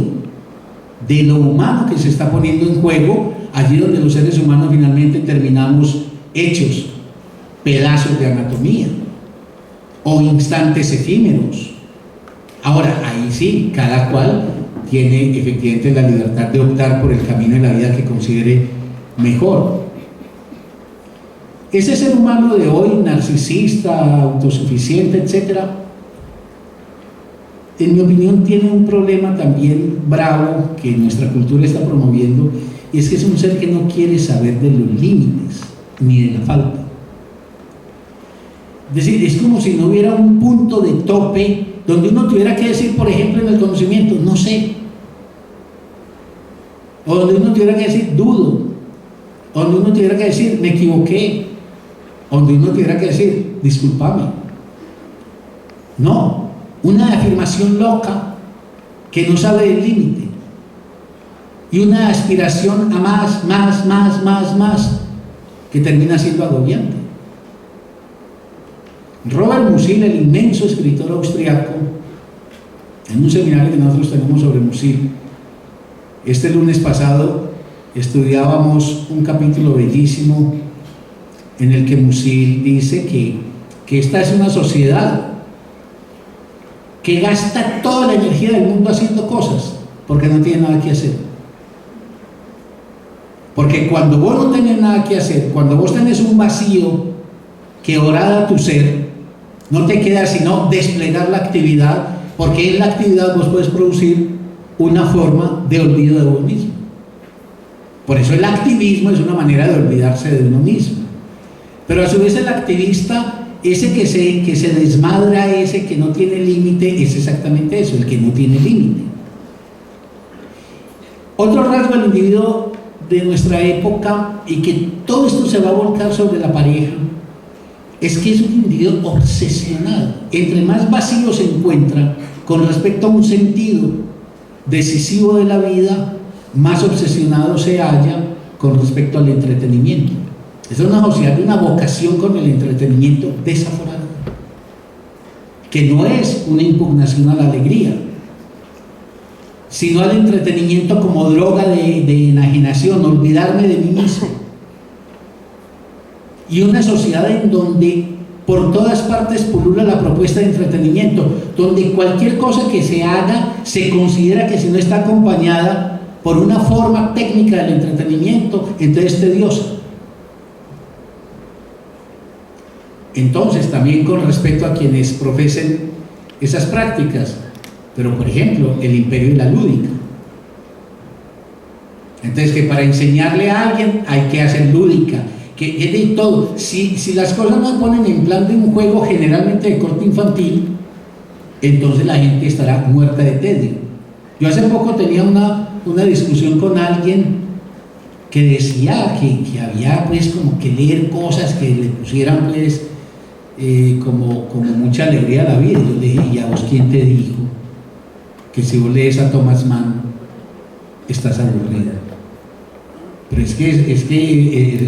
de lo humano que se está poniendo en juego, allí donde los seres humanos finalmente terminamos hechos pedazos de anatomía o instantes efímeros. Ahora, ahí sí, cada cual tiene efectivamente la libertad de optar por el camino de la vida que considere mejor. Ese ser humano de hoy, narcisista, autosuficiente, etcétera, en mi opinión tiene un problema también bravo que nuestra cultura está promoviendo, y es que es un ser que no quiere saber de los límites ni de la falta. Es decir, es como si no hubiera un punto de tope donde uno tuviera que decir, por ejemplo, en el conocimiento, no sé, o donde uno tuviera que decir, dudo, o donde uno tuviera que decir, me equivoqué, o donde uno tuviera que decir, discúlpame. No, una afirmación loca que no sabe del límite, y una aspiración a más, que termina siendo agobiante. Robert Musil, el inmenso escritor austriaco, en un seminario que nosotros tenemos sobre Musil, este lunes pasado estudiábamos un capítulo bellísimo en el que Musil dice que esta es una sociedad que gasta toda la energía del mundo haciendo cosas porque no tiene nada que hacer. Porque cuando vos no tenés nada que hacer, cuando vos tenés un vacío que horada tu ser, no te queda sino desplegar la actividad, porque en la actividad vos puedes producir una forma de olvido de vos mismo. Por eso el activismo es una manera de olvidarse de uno mismo. Pero a su vez el activista, ese que se desmadra, ese que no tiene límite, es exactamente eso, el que no tiene límite. Otro rasgo del individuo de nuestra época, y que todo esto se va a volcar sobre la pareja, es que es un individuo obsesionado. Entre más vacío se encuentra con respecto a un sentido decisivo de la vida, más obsesionado se halla con respecto al entretenimiento. Es una sociedad de una vocación con el entretenimiento desaforada, que no es una impugnación a la alegría, sino al entretenimiento como droga de enajenación, olvidarme de mí mismo. Y una sociedad en donde por todas partes pulula la propuesta de entretenimiento, donde cualquier cosa que se haga se considera que si no está acompañada por una forma técnica del entretenimiento, entonces es tediosa. Entonces, también con respecto a quienes profesen esas prácticas, pero por ejemplo, el imperio de la lúdica. Entonces, que para enseñarle a alguien hay que hacer lúdica, que es de todo. Si las cosas no se ponen en plan de un juego generalmente de corte infantil, entonces la gente estará muerta de tedio. Yo hace poco tenía una discusión con alguien que decía que había pues como que leer cosas que le pusieran pues como mucha alegría a la vida. Yo le dije, ¿y a vos quién te dijo que si vos lees a Thomas Mann estás aburrida? Pero es que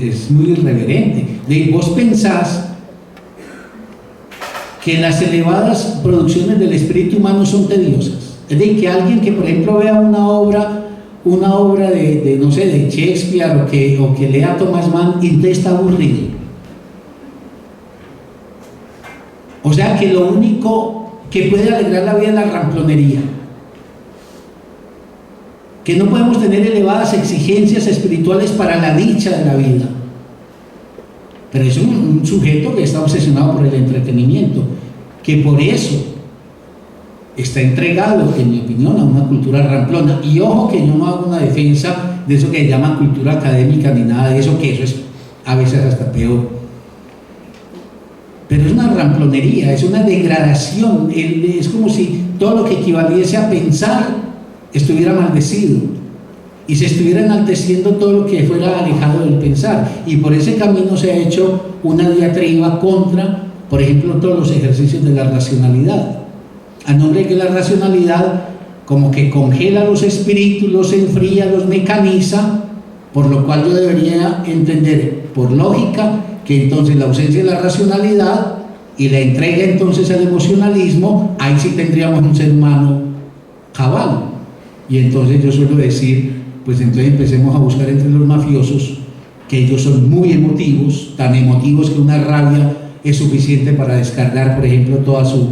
es muy irreverente. Vos pensás que las elevadas producciones del espíritu humano son tediosas. Es decir, que alguien que por ejemplo vea una obra de no sé, de Shakespeare o que lea a Thomas Mann y te está aburrido. O sea que lo único que puede alegrar la vida es la ramplonería. Que no podemos tener elevadas exigencias espirituales para la dicha de la vida. Pero es un sujeto que está obsesionado por el entretenimiento, que por eso está entregado, en mi opinión, a una cultura ramplona. Y ojo que yo no hago una defensa de eso que se llama cultura académica ni nada de eso, que eso es a veces hasta peor. Pero es una ramplonería, es una degradación, es como si todo lo que equivaliese a pensar estuviera maldecido y se estuviera enalteciendo todo lo que fuera alejado del pensar, y por ese camino se ha hecho una diatriba contra, por ejemplo, todos los ejercicios de la racionalidad, a nombre de que la racionalidad como que congela los espíritus, los enfría, los mecaniza, por lo cual yo debería entender por lógica que entonces la ausencia de la racionalidad y la entrega entonces al emocionalismo, ahí sí tendríamos un ser humano cabal. Y entonces yo suelo decir, pues entonces empecemos a buscar entre los mafiosos, que ellos son muy emotivos, tan emotivos que una rabia es suficiente para descargar, por ejemplo, toda su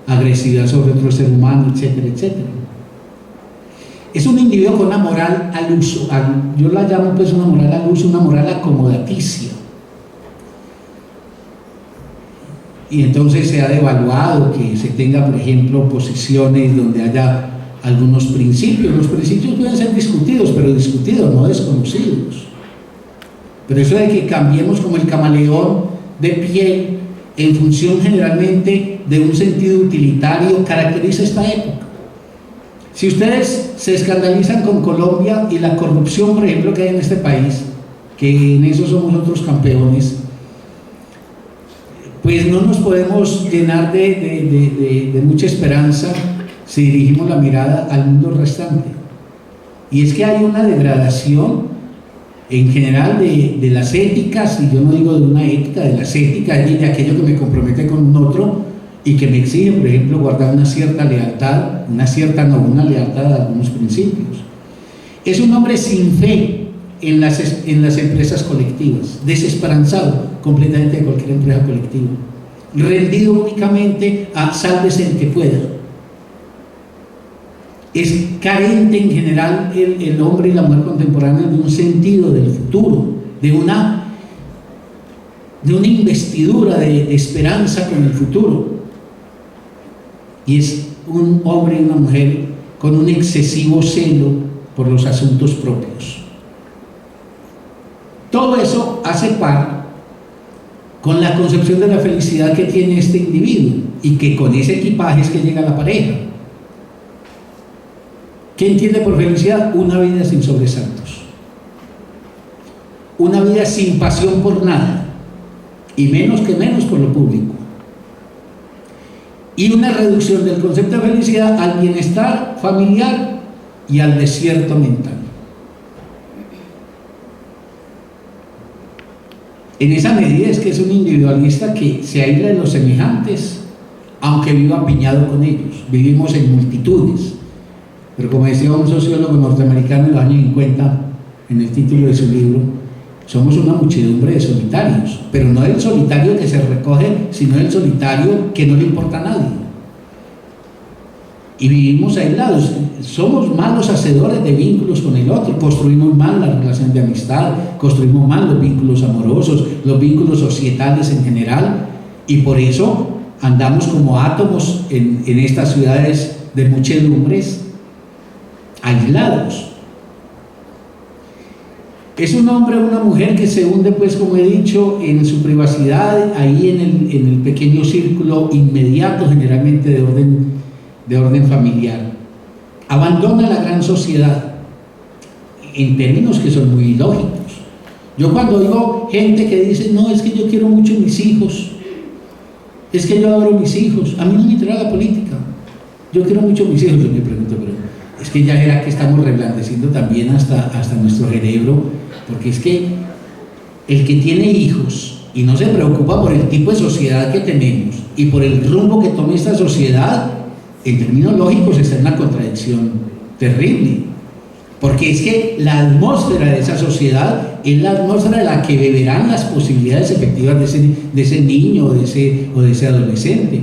agresividad sobre otro ser humano, etcétera, etcétera. Es un individuo con una moral al uso, yo la llamo pues una moral al uso, una moral acomodaticia. Y entonces se ha devaluado que se tenga, por ejemplo, posiciones donde haya algunos principios. Los principios pueden ser discutidos, pero discutidos, no desconocidos. Pero eso de que cambiemos como el camaleón de piel en función generalmente de un sentido utilitario caracteriza esta época. Si ustedes se escandalizan con Colombia y la corrupción, por ejemplo, que hay en este país, que en eso somos otros campeones, pues no nos podemos llenar de mucha esperanza si dirigimos la mirada al mundo restante. Y es que hay una degradación en general de las éticas, y yo no digo de una ética, de las éticas, es de aquello que me compromete con un otro y que me exige, por ejemplo, guardar una cierta lealtad, una lealtad a algunos principios. Es un hombre sin fe en las empresas colectivas, desesperanzado completamente de cualquier empresa colectiva, rendido únicamente a sálvese el que pueda. Es carente en general el hombre y la mujer contemporánea de un sentido del futuro, de una investidura de esperanza con el futuro. Y es un hombre y una mujer con un excesivo celo por los asuntos propios. Todo eso hace par con la concepción de la felicidad que tiene este individuo, y que con ese equipaje es que llega a la pareja. ¿Qué entiende por felicidad? Una vida sin sobresaltos, una vida sin pasión por nada, y menos por lo público, y una reducción del concepto de felicidad al bienestar familiar y al desierto mental. En esa medida es que es un individualista que se aísla de los semejantes, aunque viva apiñado con ellos. Vivimos en multitudes, pero como decía un sociólogo norteamericano en los años 50, en el título de su libro, somos una muchedumbre de solitarios, pero no del solitario que se recoge, sino del solitario que no le importa a nadie. Y vivimos aislados, somos malos hacedores de vínculos con el otro, construimos mal la relación de amistad, construimos mal los vínculos amorosos, los vínculos societales en general, y por eso andamos como átomos en estas ciudades de muchedumbres, aislados. Es un hombre o una mujer que se hunde, pues como he dicho, en su privacidad, ahí en el pequeño círculo inmediato, generalmente de orden familiar. Abandona la gran sociedad, en términos que son muy lógicos. Yo cuando oigo gente que dice, no, es que yo quiero mucho a mis hijos, es que yo adoro a mis hijos, a mí no me interesa la política, yo quiero mucho a mis hijos, yo me pregunto, pero es que ya era que estamos reblandeciendo también hasta nuestro cerebro, porque es que el que tiene hijos y no se preocupa por el tipo de sociedad que tenemos y por el rumbo que tome esta sociedad, en términos lógicos está en una contradicción terrible, porque es que la atmósfera de esa sociedad es la atmósfera de la que beberán las posibilidades efectivas de ese niño o de ese adolescente.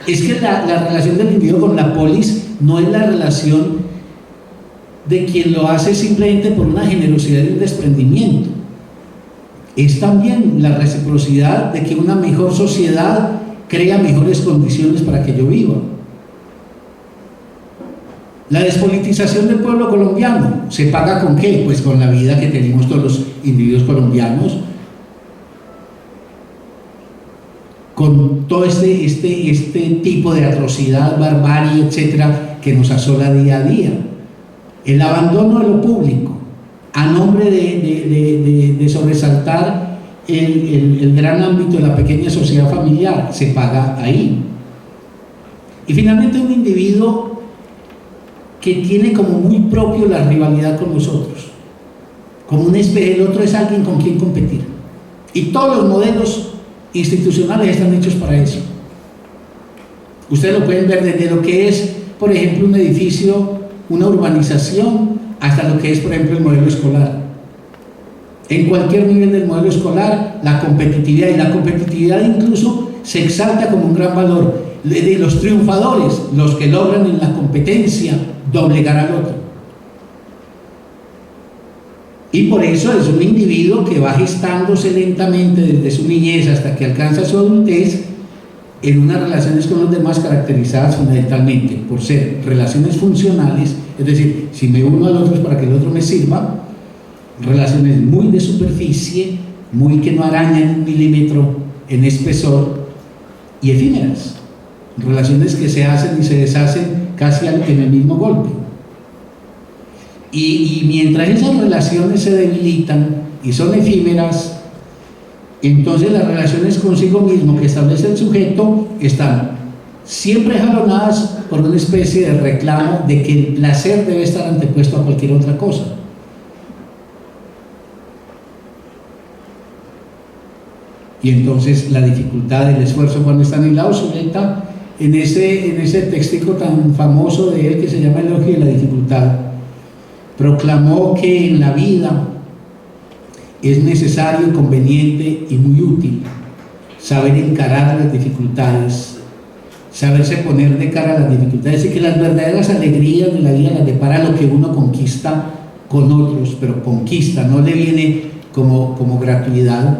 Es que la relación del individuo con la polis no es la relación de quien lo hace simplemente por una generosidad y un desprendimiento. Es también la reciprocidad de que una mejor sociedad crea mejores condiciones para que yo viva. La despolitización del pueblo colombiano se paga ¿con qué? Pues con la vida que tenemos todos los individuos colombianos, con todo este tipo de atrocidad, barbarie, etcétera, que nos asola día a día. El abandono de lo público a nombre de sobresaltar el gran ámbito de la pequeña sociedad familiar se paga ahí. Y finalmente un individuo que tiene como muy propio la rivalidad con los otros, como un espejo, el otro es alguien con quien competir, y todos los modelos institucionales están hechos para eso. Ustedes lo pueden ver desde lo que es, por ejemplo, un edificio, una urbanización, hasta lo que es, por ejemplo, el modelo escolar. En cualquier nivel del modelo escolar, la competitividad, y la competitividad incluso se exalta como un gran valor. De los triunfadores, los que logran en la competencia doblegar al otro. Y por eso es un individuo que va gestándose lentamente desde su niñez hasta que alcanza su adultez en unas relaciones con los demás caracterizadas fundamentalmente por ser relaciones funcionales, es decir, si me uno al otro es para que el otro me sirva, relaciones muy de superficie, muy que no arañan un milímetro en espesor, y efímeras, relaciones que se hacen y se deshacen casi en el mismo golpe. Y mientras esas relaciones se debilitan y son efímeras, entonces las relaciones consigo mismo que establece el sujeto están siempre jalonadas por una especie de reclamo de que el placer debe estar antepuesto a cualquier otra cosa. Y entonces la dificultad del esfuerzo cuando está en la obsoleta, en ese textico tan famoso de él que se llama Elogio de la Dificultad, proclamó que en la vida es necesario, conveniente y muy útil saber encarar las dificultades, saberse poner de cara a las dificultades, y que las verdaderas alegrías de la vida las depara lo que uno conquista con otros, pero conquista, no le viene como gratuidad.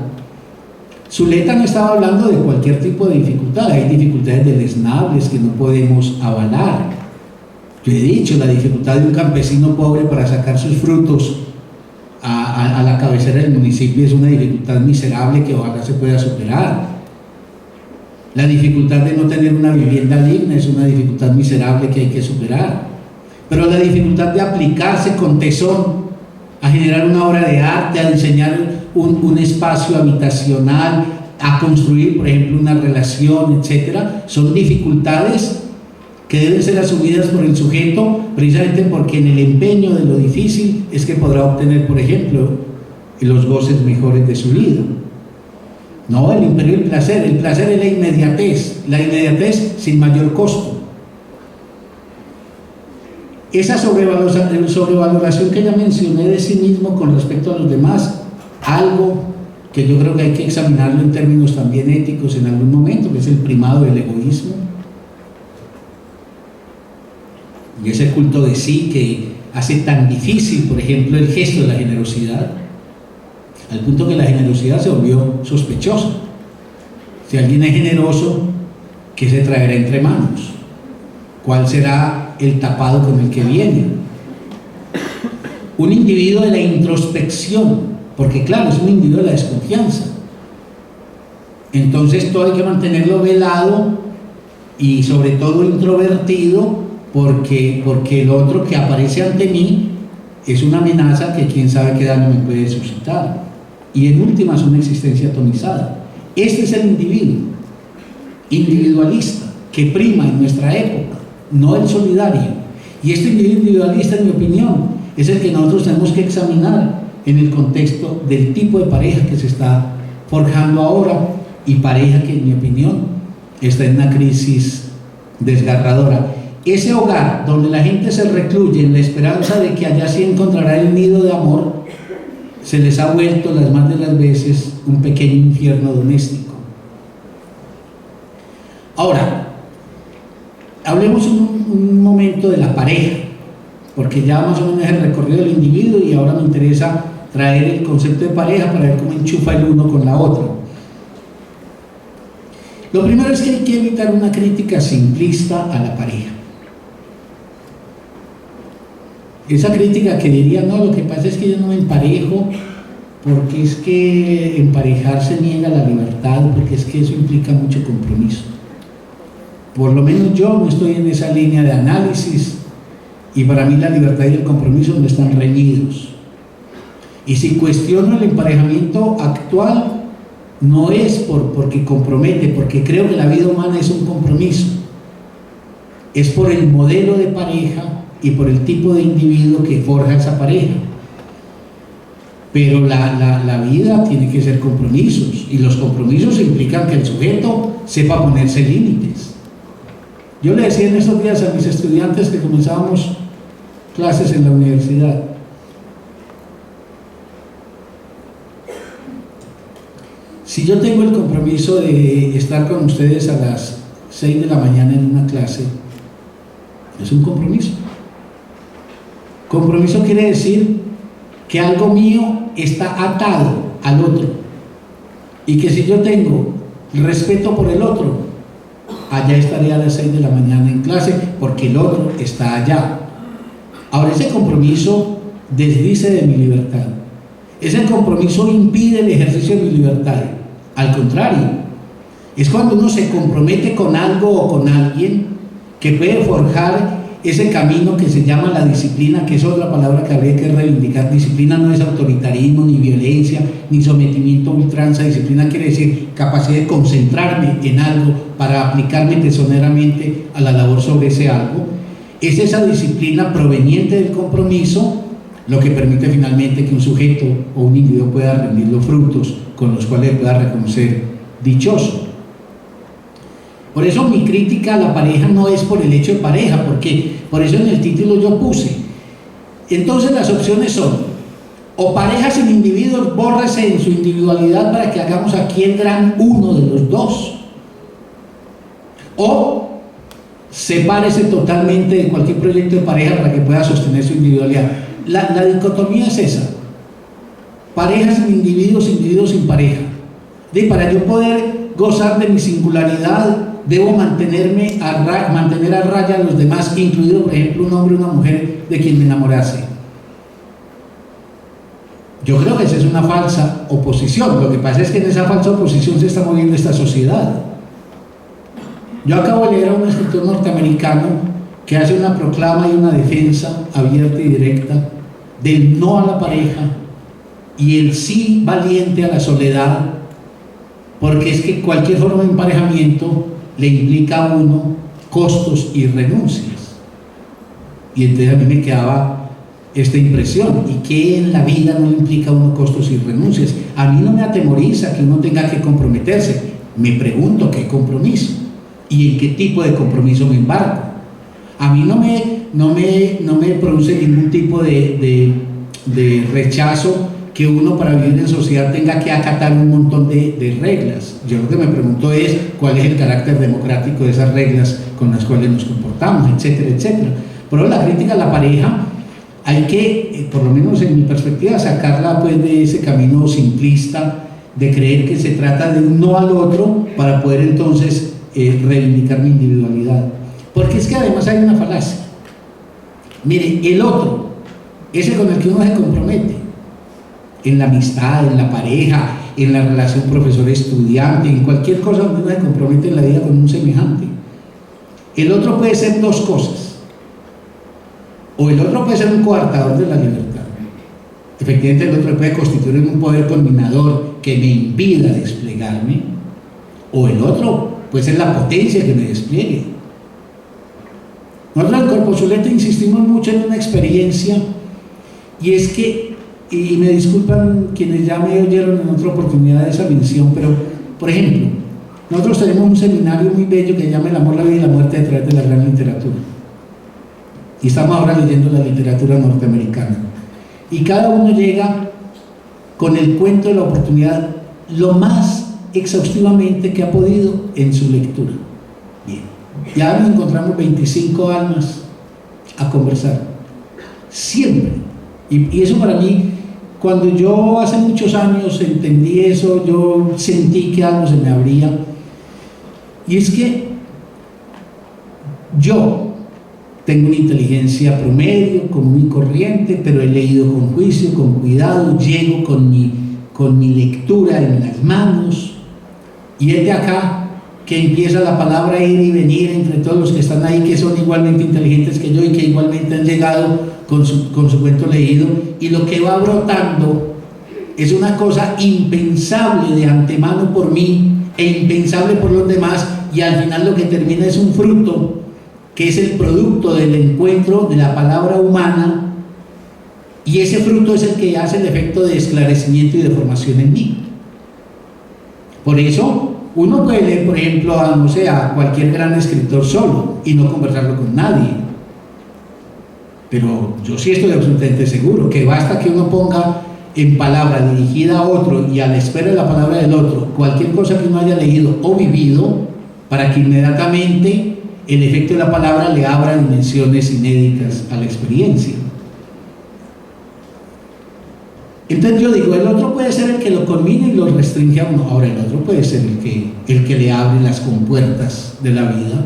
Zuleta no estaba hablando de cualquier tipo de dificultad, hay dificultades deleznables que no podemos avalar. Yo he dicho, la dificultad de un campesino pobre para sacar sus frutos a la cabecera del municipio es una dificultad miserable que ojalá se pueda superar. La dificultad de no tener una vivienda digna es una dificultad miserable que hay que superar. Pero la dificultad de aplicarse con tesón a generar una obra de arte, a diseñar un espacio habitacional, a construir, por ejemplo, una relación, etcétera, son dificultades que deben ser asumidas por el sujeto, precisamente porque en el empeño de lo difícil es que podrá obtener, por ejemplo, los goces mejores de su vida. No, el imperio del placer. El placer es la inmediatez sin mayor costo. Esa sobrevaloración que ya mencioné de sí mismo con respecto a los demás, algo que yo creo que hay que examinarlo en términos también éticos en algún momento, que es el primado del egoísmo, y ese culto de sí que hace tan difícil, por ejemplo, el gesto de la generosidad, al punto que la generosidad se volvió sospechosa. Si alguien es generoso, ¿Qué se traerá entre manos? ¿Cuál será el tapado con el que viene? Un individuo de la introspección, porque claro, es un individuo de la desconfianza. Entonces todo hay que mantenerlo velado y sobre todo introvertido, porque el otro que aparece ante mí es una amenaza que quién sabe qué daño me puede suscitar. Y en última es una existencia atomizada. Este es el individuo individualista que prima en nuestra época, no el solidario. Y este individuo individualista, en mi opinión, es el que nosotros tenemos que examinar en el contexto del tipo de pareja que se está forjando ahora, y pareja que, en mi opinión, está en una crisis desgarradora. Ese hogar donde la gente se recluye en la esperanza de que allá sí encontrará el nido de amor, se les ha vuelto las más de las veces un pequeño infierno doméstico. Ahora, hablemos un momento de la pareja, porque ya más o menos es el recorrido del individuo y ahora me interesa traer el concepto de pareja para ver cómo enchufa el uno con la otra. Lo primero es que hay que evitar una crítica simplista a la pareja. Esa crítica que diría, no, lo que pasa es que yo no me emparejo porque es que emparejarse niega la libertad, porque es que eso implica mucho compromiso. Por lo menos yo no estoy en esa línea de análisis, y para mí la libertad y el compromiso no están reñidos. Y si cuestiono el emparejamiento actual, no es porque compromete, porque creo que la vida humana es un compromiso, es por el modelo de pareja y por el tipo de individuo que forja esa pareja. Pero la vida tiene que ser compromisos, y los compromisos implican que el sujeto sepa ponerse límites. Yo le decía en estos días a mis estudiantes que comenzábamos clases en la universidad, si yo tengo el compromiso de estar con ustedes a las 6 de la mañana en una clase, es un compromiso. Compromiso quiere decir que algo mío está atado al otro, y que si yo tengo respeto por el otro, allá estaré a las 6 de la mañana en clase, porque el otro está allá. Ahora, ese compromiso desdice de mi libertad. Ese compromiso impide el ejercicio de mi libertad. Al contrario, es cuando uno se compromete con algo o con alguien que puede forjar ese camino que se llama la disciplina, que es otra palabra que habría que reivindicar. Disciplina no es autoritarismo, ni violencia, ni sometimiento a ultranza. Disciplina quiere decir capacidad de concentrarme en algo para aplicarme tesoneramente a la labor sobre ese algo. Es esa disciplina proveniente del compromiso lo que permite finalmente que un sujeto o un individuo pueda rendir los frutos con los cuales pueda reconocer dichoso. Por eso mi crítica a la pareja no es por el hecho de pareja, porque por eso en el título yo puse. Entonces las opciones son: o pareja sin individuos, bórrese en su individualidad para que hagamos aquí el gran uno de los dos, o sepárese totalmente de cualquier proyecto de pareja para que pueda sostener su individualidad. La dicotomía es esa: pareja sin individuos, individuos sin pareja. Para yo poder gozar de mi singularidad, debo mantener a raya a los demás, incluido por ejemplo un hombre o una mujer de quien me enamorase. Yo creo que esa es una falsa oposición. Lo que pasa es que en esa falsa oposición se está moviendo esta sociedad. Yo acabo de leer a un escritor norteamericano que hace una proclama y una defensa abierta y directa del no a la pareja y el sí valiente a la soledad, porque es que cualquier forma de emparejamiento le implica a uno costos y renuncias. Y entonces a mí me quedaba esta impresión: ¿y qué en la vida no le implica a uno costos y renuncias? A mí no me atemoriza que uno tenga que comprometerse. Me pregunto qué compromiso y en qué tipo de compromiso me embarco. A mí no me produce ningún tipo de rechazo que uno, para vivir en sociedad, tenga que acatar un montón de reglas. Yo lo que me pregunto es cuál es el carácter democrático de esas reglas con las cuales nos comportamos, etcétera, etcétera. Pero la crítica a la pareja hay que, por lo menos en mi perspectiva, sacarla pues de ese camino simplista de creer que se trata de un no al otro para poder entonces reivindicar mi individualidad. Porque es que además hay una falacia. Mire, el otro, ese con el que uno se compromete, en la amistad, en la pareja, en la relación profesor-estudiante, en cualquier cosa donde uno se compromete en la vida con un semejante. El otro puede ser dos cosas. O el otro puede ser un coartador de la libertad. Efectivamente, el otro puede constituir un poder conminador que me impida desplegarme. O el otro puede ser la potencia que me despliegue. Nosotros en Corposuleta insistimos mucho en una experiencia, y es que, y me disculpan quienes ya me oyeron en otra oportunidad de esa mención, pero, por ejemplo, nosotros tenemos un seminario muy bello que se llama El amor, la vida y la muerte a través de la gran literatura. Y estamos ahora leyendo la literatura norteamericana. Y cada uno llega con el cuento de la oportunidad lo más exhaustivamente que ha podido en su lectura. Bien, ya nos encontramos 25 almas a conversar. Siempre. Y eso para mí, cuando yo hace muchos años entendí eso, yo sentí que algo se me abría. Y es que yo tengo una inteligencia promedio, común y corriente, pero he leído con juicio, con cuidado, llego con mi lectura en las manos, y es de acá que empieza la palabra ir y venir entre todos los que están ahí, que son igualmente inteligentes que yo y que igualmente han llegado con su cuento leído, y lo que va brotando es una cosa impensable de antemano por mí e impensable por los demás, y al final lo que termina es un fruto que es el producto del encuentro de la palabra humana, y ese fruto es el que hace el efecto de esclarecimiento y de formación en mí. Por eso uno puede leer, por ejemplo, a cualquier gran escritor solo y no conversarlo con nadie, pero yo sí estoy absolutamente seguro que basta que uno ponga en palabra dirigida a otro y a la espera de la palabra del otro cualquier cosa que uno haya leído o vivido, para que inmediatamente el efecto de la palabra le abra dimensiones inéditas a la experiencia. Entonces yo digo, el otro puede ser el que lo culmina y lo restringe a uno. Ahora el otro puede ser el que le abre las compuertas de la vida.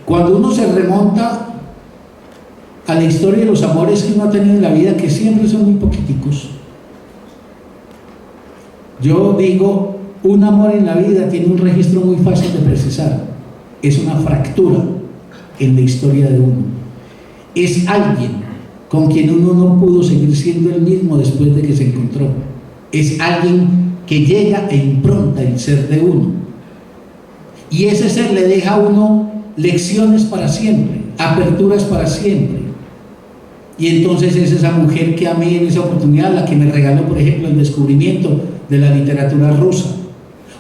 Cuando uno se remonta a la historia de los amores que uno ha tenido en la vida, que siempre son muy poquiticos, yo digo, un amor en la vida tiene un registro muy fácil de precisar. Es una fractura en la historia de uno. Es alguien con quien uno no pudo seguir siendo el mismo después de que se encontró. Es alguien que llega e impronta el ser de uno. Y ese ser le deja a uno lecciones para siempre, aperturas para siempre. Y entonces es esa mujer que amé en esa oportunidad, la que me regaló, por ejemplo, el descubrimiento de la literatura rusa.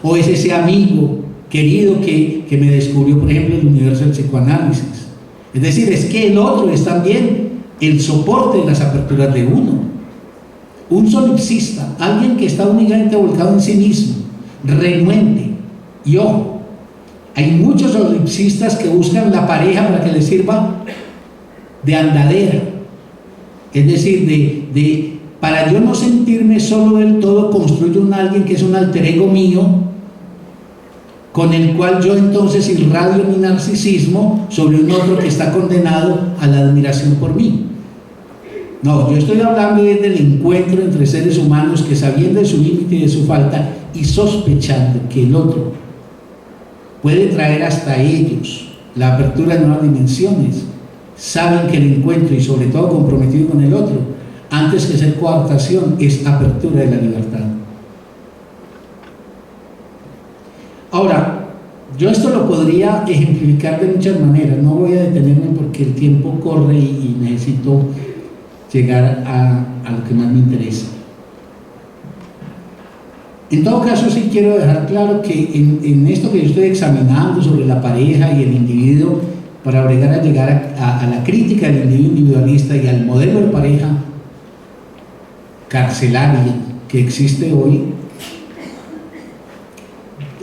O es ese amigo querido que me descubrió, por ejemplo, el universo del psicoanálisis. Es decir, es que el otro es también el soporte de las aperturas de uno. Un solipsista, alguien que está únicamente volcado en sí mismo, renuente. Y ojo, hay muchos solipsistas que buscan la pareja para que les sirva de andadera. Es decir, para yo no sentirme solo del todo, construyo un alguien que es un alter ego mío, con el cual yo entonces irradio mi narcisismo sobre un otro que está condenado a la admiración por mí. No, yo estoy hablando del encuentro entre seres humanos que, sabiendo de su límite y de su falta y sospechando que el otro puede traer hasta ellos la apertura de nuevas dimensiones, saben que el encuentro, y sobre todo comprometido con el otro, antes que ser coartación, es apertura de la libertad. Ahora, yo esto lo podría ejemplificar de muchas maneras, no voy a detenerme porque el tiempo corre y necesito llegar a lo que más me interesa. En todo caso, sí quiero dejar claro que en esto que yo estoy examinando sobre la pareja y el individuo, para llegar a la crítica del individuo individualista y al modelo de pareja carcelaria que existe hoy,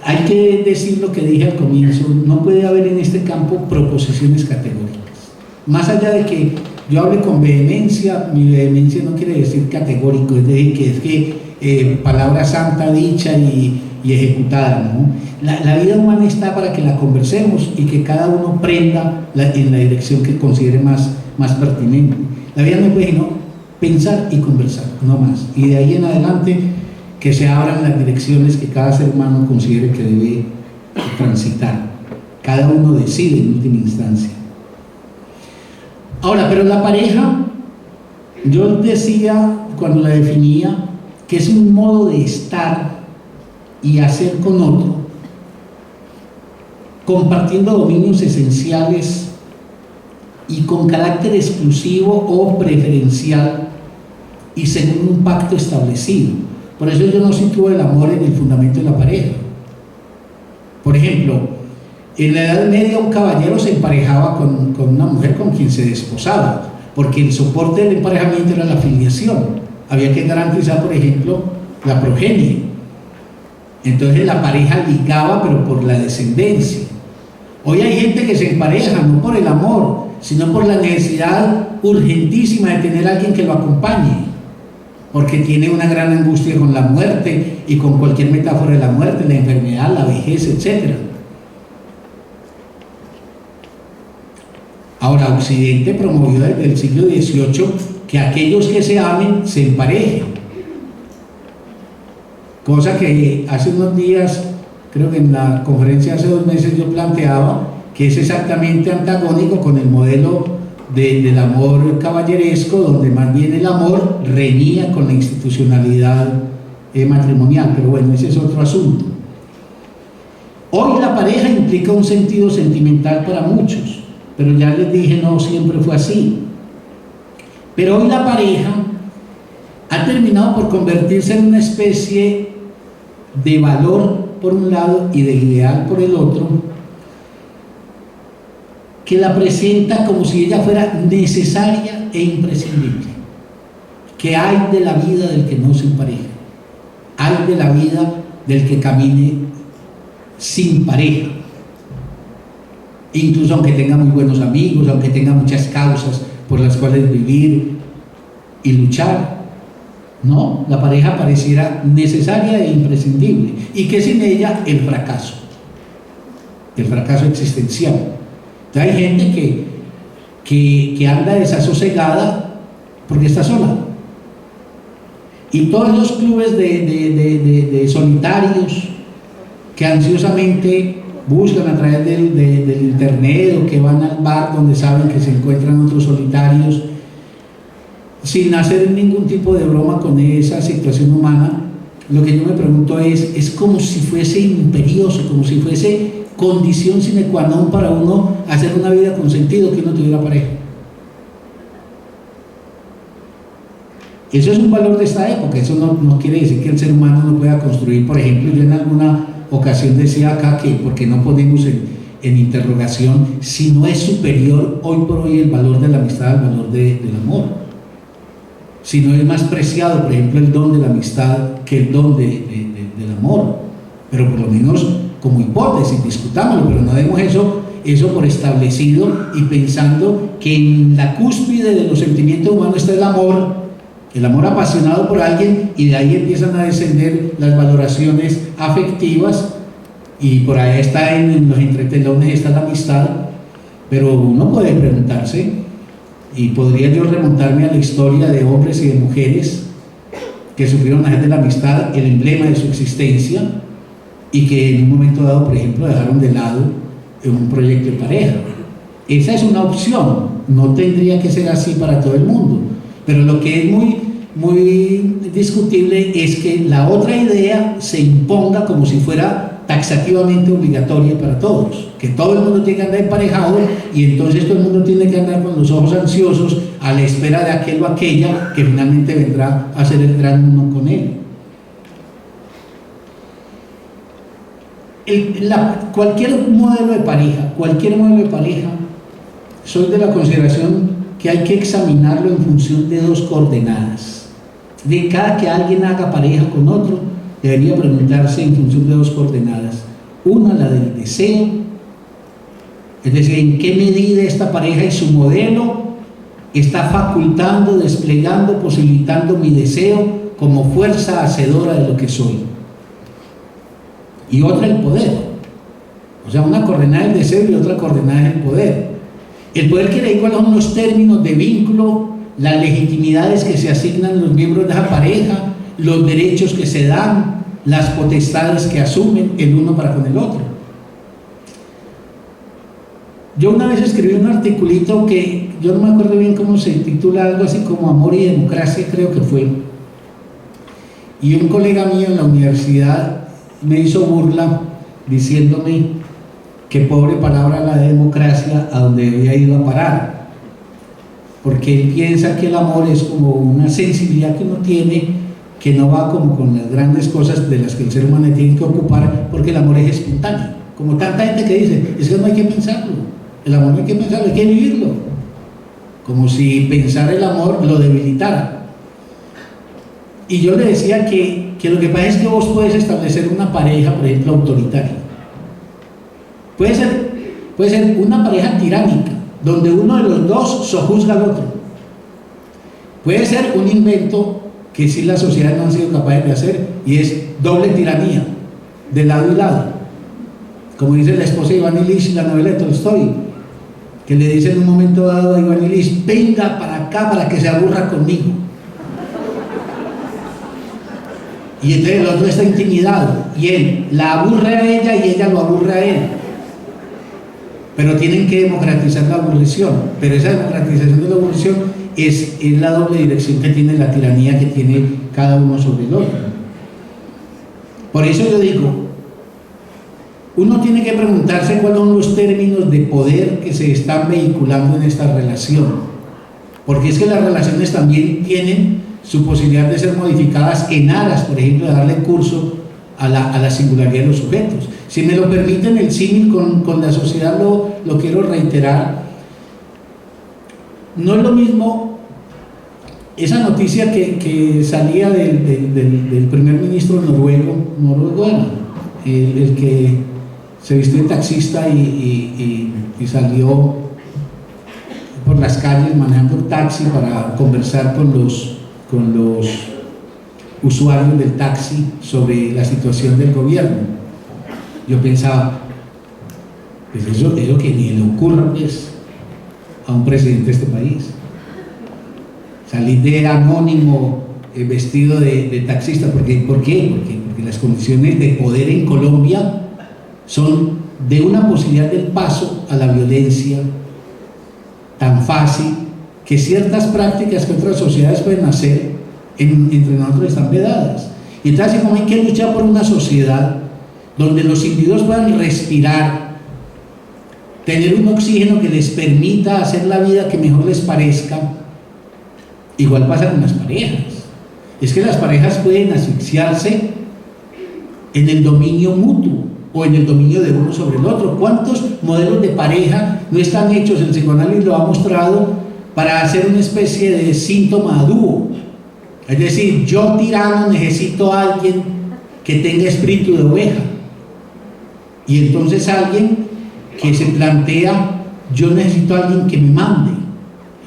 hay que decir lo que dije al comienzo: no puede haber en este campo proposiciones categóricas. Más allá de que yo hable con vehemencia, mi vehemencia no quiere decir categórico, es decir, que palabra santa dicha y ejecutada, ¿no? La vida humana está para que la conversemos y que cada uno prenda en la dirección que considere más pertinente. La vida no es sino pensar y conversar, no más. Y de ahí en adelante que se abran las direcciones que cada ser humano considere que debe transitar. Cada uno decide en última instancia. Ahora, pero la pareja, yo decía cuando la definía, que es un modo de estar y hacer con otro, compartiendo dominios esenciales y con carácter exclusivo o preferencial y según un pacto establecido. Por eso yo no sitúo el amor en el fundamento de la pareja. Por ejemplo, en la Edad Media un caballero se emparejaba con una mujer con quien se desposaba, porque el soporte del emparejamiento era la filiación. Había que garantizar, por ejemplo, la progenie. Entonces la pareja ligaba, pero por la descendencia. Hoy hay gente que se empareja no por el amor, sino por la necesidad urgentísima de tener a alguien que lo acompañe, porque tiene una gran angustia con la muerte y con cualquier metáfora de la muerte, la enfermedad, la vejez, etc. Ahora, Occidente promovió desde el siglo XVIII que aquellos que se amen se emparejen, cosa que hace unos días, creo que en la conferencia hace 2 meses yo planteaba que es exactamente antagónico con el modelo del amor caballeresco, donde más bien el amor reñía con la institucionalidad matrimonial, pero bueno, ese es otro asunto. Hoy la pareja implica un sentido sentimental para muchos, pero ya les dije, no siempre fue así. Pero hoy la pareja ha terminado por convertirse en una especie de valor por un lado y de ideal por el otro, que la presenta como si ella fuera necesaria e imprescindible. ¿Qué hay de la vida del que no se empareja? Hay de la vida del que camine sin pareja, incluso aunque tenga muy buenos amigos, aunque tenga muchas causas por las cuales vivir y luchar. No, la pareja pareciera necesaria e imprescindible, y que sin ella el fracaso existencial. Entonces hay gente que anda desasosegada porque está sola, y todos los clubes de solitarios que ansiosamente buscan a través del internet, o que van al bar donde saben que se encuentran otros solitarios, sin hacer ningún tipo de broma con esa situación humana. Lo que yo me pregunto es como si fuese imperioso, como si fuese condición sine qua non para uno hacer una vida con sentido, que uno tuviera pareja. Eso es un valor de esta época. Eso no quiere decir que el ser humano no pueda construir. Por ejemplo, yo en alguna ocasión decía acá que porque no ponemos en interrogación si no es superior hoy por hoy el valor de la amistad al valor del amor, si no es más preciado, por ejemplo, el don de la amistad que el don del amor. Pero por lo menos como hipótesis discutámoslo, pero no demos eso por establecido y pensando que en la cúspide de los sentimientos humanos está el amor apasionado por alguien, y de ahí empiezan a descender las valoraciones afectivas, y por ahí está en los entretelones está la amistad. Pero uno puede preguntarse, y podría yo remontarme a la historia de hombres y de mujeres que sufrieron a de la amistad el emblema de su existencia, y que en un momento dado, por ejemplo, dejaron de lado un proyecto de pareja. Esa es una opción, no tendría que ser así para todo el mundo, pero lo que es muy discutible es que la otra idea se imponga como si fuera taxativamente obligatoria para todos, que todo el mundo tiene que andar emparejado, y entonces todo el mundo tiene que andar con los ojos ansiosos a la espera de aquel o aquella que finalmente vendrá a ser el gran uno con él. Cualquier modelo de pareja, soy de la consideración que hay que examinarlo en función de 2 coordenadas. De cada que alguien haga pareja con otro, debería preguntarse en función de 2 coordenadas. Una, la del deseo, es decir, en qué medida esta pareja y su modelo está facultando, desplegando, posibilitando mi deseo como fuerza hacedora de lo que soy. Y otra el poder. O sea, una coordenada es el deseo y otra coordenada es el poder. El poder quiere decir cuáles son los términos de vínculo, las legitimidades que se asignan los miembros de esa pareja, los derechos que se dan, las potestades que asumen el uno para con el otro. Yo una vez escribí un articulito que yo no me acuerdo bien cómo se titula, algo así como Amor y Democracia, creo que fue. Y un colega mío en la universidad me hizo burla diciéndome que pobre palabra la de democracia, a donde había ido a parar. Porque él piensa que el amor es como una sensibilidad que uno tiene, que no va como con las grandes cosas de las que el ser humano tiene que ocupar, porque el amor es espontáneo. Como tanta gente que dice, es que no hay que pensarlo, el amor no hay que pensarlo, hay que vivirlo. Como si pensar el amor lo debilitara. Y yo le decía que lo que pasa es que vos puedes establecer una pareja, por ejemplo, autoritaria. Puede ser una pareja tiránica, donde uno de los dos sojuzga al otro. Puede ser un invento que sí las sociedades no han sido capaces de hacer, y es doble tiranía, de lado y lado. Como dice la esposa de Iván Ilich en la novela de Tolstoy, que le dice en un momento dado a Iván Ilich, venga para acá para que se aburra conmigo. Y entonces el otro está intimidado, y él la aburre a ella y ella lo aburre a él. Pero tienen que democratizar la aburrición. Pero esa democratización de la aburrición es la doble dirección que tiene la tiranía que tiene cada uno sobre el otro. Por eso yo digo, uno tiene que preguntarse cuáles son los términos de poder que se están vehiculando en esta relación. Porque es que las relaciones también tienen su posibilidad de ser modificadas en aras, por ejemplo, de darle curso a la singularidad de los sujetos. Si me lo permiten, el símil con la sociedad lo quiero reiterar. No es lo mismo esa noticia que salía del primer ministro noruego era, el que se vistió de taxista y salió por las calles manejando el taxi para conversar con los usuarios del taxi sobre la situación del gobierno. Yo pensaba, pues eso que ni le ocurra pues a un presidente de este país, salir de anónimo vestido de taxista. ¿Por qué? Porque las condiciones de poder en Colombia son de una posibilidad del paso a la violencia tan fácil, que ciertas prácticas que otras sociedades pueden hacer entre nosotros están vedadas. Y entonces, como hay que luchar por una sociedad donde los individuos puedan respirar, tener un oxígeno que les permita hacer la vida que mejor les parezca, igual pasa con las parejas. Es que las parejas pueden asfixiarse en el dominio mutuo o en el dominio de uno sobre el otro. ¿Cuántos modelos de pareja no están hechos? El psicoanálisis lo ha mostrado para hacer una especie de síntoma dúo. Es decir, yo tirano necesito a alguien que tenga espíritu de oveja, y entonces alguien que se plantea, yo necesito a alguien que me mande,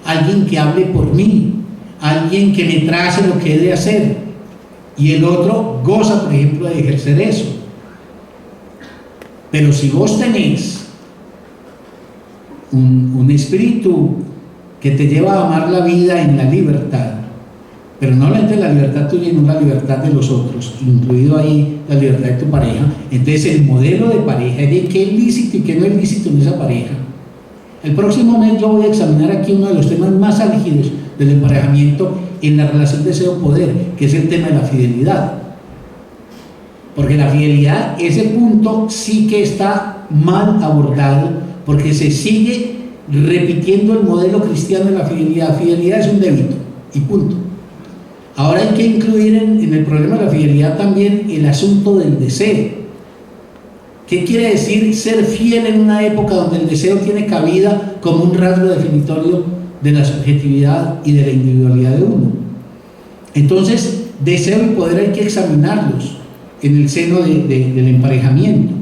alguien que hable por mí, alguien que me trace lo que he de hacer, y el otro goza, por ejemplo, de ejercer eso. Pero si vos tenés un espíritu que te lleva a amar la vida en la libertad, pero no solamente la libertad tuya, sino la libertad de los otros, incluido ahí la libertad de tu pareja, entonces el modelo de pareja es de qué es lícito y qué no es lícito en esa pareja. El próximo mes yo voy a examinar aquí uno de los temas más álgidos del emparejamiento en la relación deseo-poder, que es el tema de la fidelidad. Porque la fidelidad, ese punto sí que está mal abordado, porque se sigue repitiendo el modelo cristiano de la fidelidad. Fidelidad es un débito y punto. Ahora hay que incluir en el problema de la fidelidad también el asunto del deseo. ¿Qué quiere decir ser fiel en una época donde el deseo tiene cabida como un rasgo definitorio de la subjetividad y de la individualidad de uno? Entonces, deseo y poder hay que examinarlos en el seno del emparejamiento.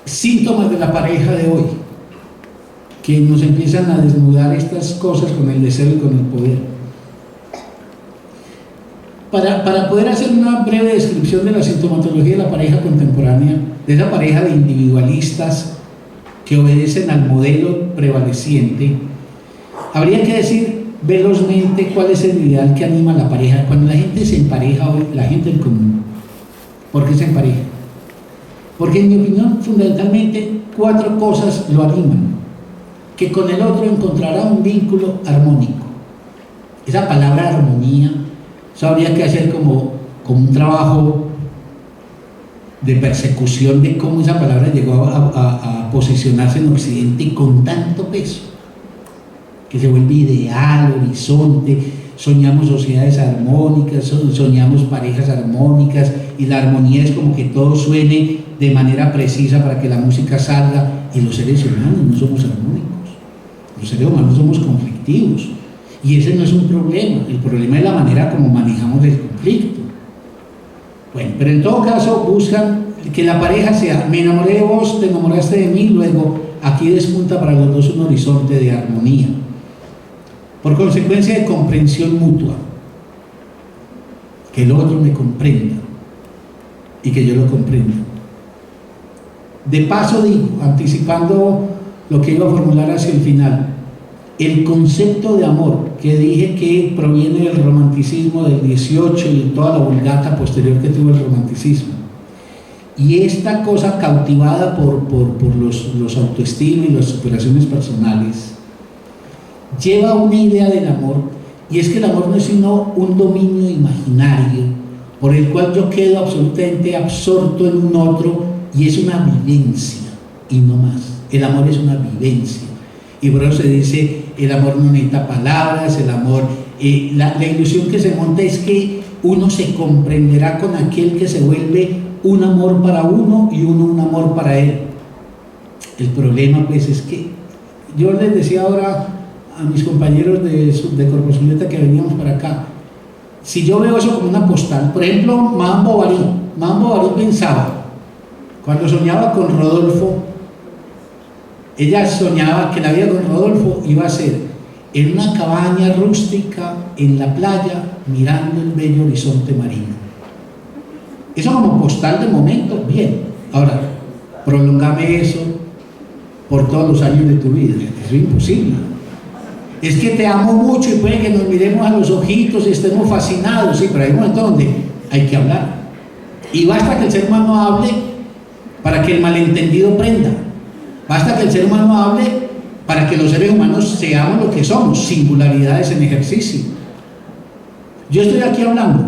Síntomas de la pareja de hoy. que nos empiezan a desnudar estas cosas con el deseo y con el poder. Para poder hacer una breve descripción de la sintomatología de la pareja contemporánea, de esa pareja de individualistas que obedecen al modelo prevaleciente, habría que decir velozmente cuál es el ideal que anima a la pareja. Cuando la gente se empareja hoy, la gente en común, ¿por qué se empareja? Porque en mi opinión fundamentalmente 4 cosas lo animan: que con el otro encontrará un vínculo armónico. Esa palabra armonía, eso habría que hacer como un trabajo de persecución de cómo esa palabra llegó a posicionarse en Occidente con tanto peso, que se vuelve ideal, horizonte. Soñamos sociedades armónicas, soñamos parejas armónicas, y la armonía es como que todo suene de manera precisa para que la música salga. Y los seres humanos no somos armónicos, los seres humanos somos conflictivos, y ese no es un problema. El problema es la manera como manejamos el conflicto. Bueno, pero en todo caso buscan que la pareja sea: me enamoré de vos, te enamoraste de mí, luego aquí despunta para los dos un horizonte de armonía, por consecuencia de comprensión mutua, que el otro me comprenda y que yo lo comprenda. De paso digo, anticipando lo que iba a formular hacia el final, el concepto de amor, que dije que proviene del romanticismo del 18 y toda la vulgata posterior que tuvo el romanticismo, y esta cosa cautivada por los autoestilos y las superaciones personales, lleva una idea del amor, y es que el amor no es sino un dominio imaginario por el cual yo quedo absolutamente absorto en un otro, y es una vivencia y no más. El amor es una vivencia, y por eso se dice: el amor no necesita palabras. El amor, la ilusión que se monta es que uno se comprenderá con aquel que se vuelve un amor para uno y uno un amor para él. El problema pues es que yo les decía ahora a mis compañeros de Corpus Julieta que veníamos para acá, si yo veo eso como una postal, por ejemplo, Madame Bovary pensaba, cuando soñaba con Rodolfo, ella soñaba que la vida con Rodolfo iba a ser en una cabaña rústica en la playa mirando el bello horizonte marino. Eso como postal de momento, bien. Ahora, prolongame eso por todos los años de tu vida, eso es imposible. Es que te amo mucho y puede que nos miremos a los ojitos y estemos fascinados, sí, pero hay un momento donde hay que hablar, y basta que el ser humano hable para que el malentendido prenda. Basta que el ser humano hable para que los seres humanos seamos lo que somos, singularidades en ejercicio. Yo estoy aquí hablando,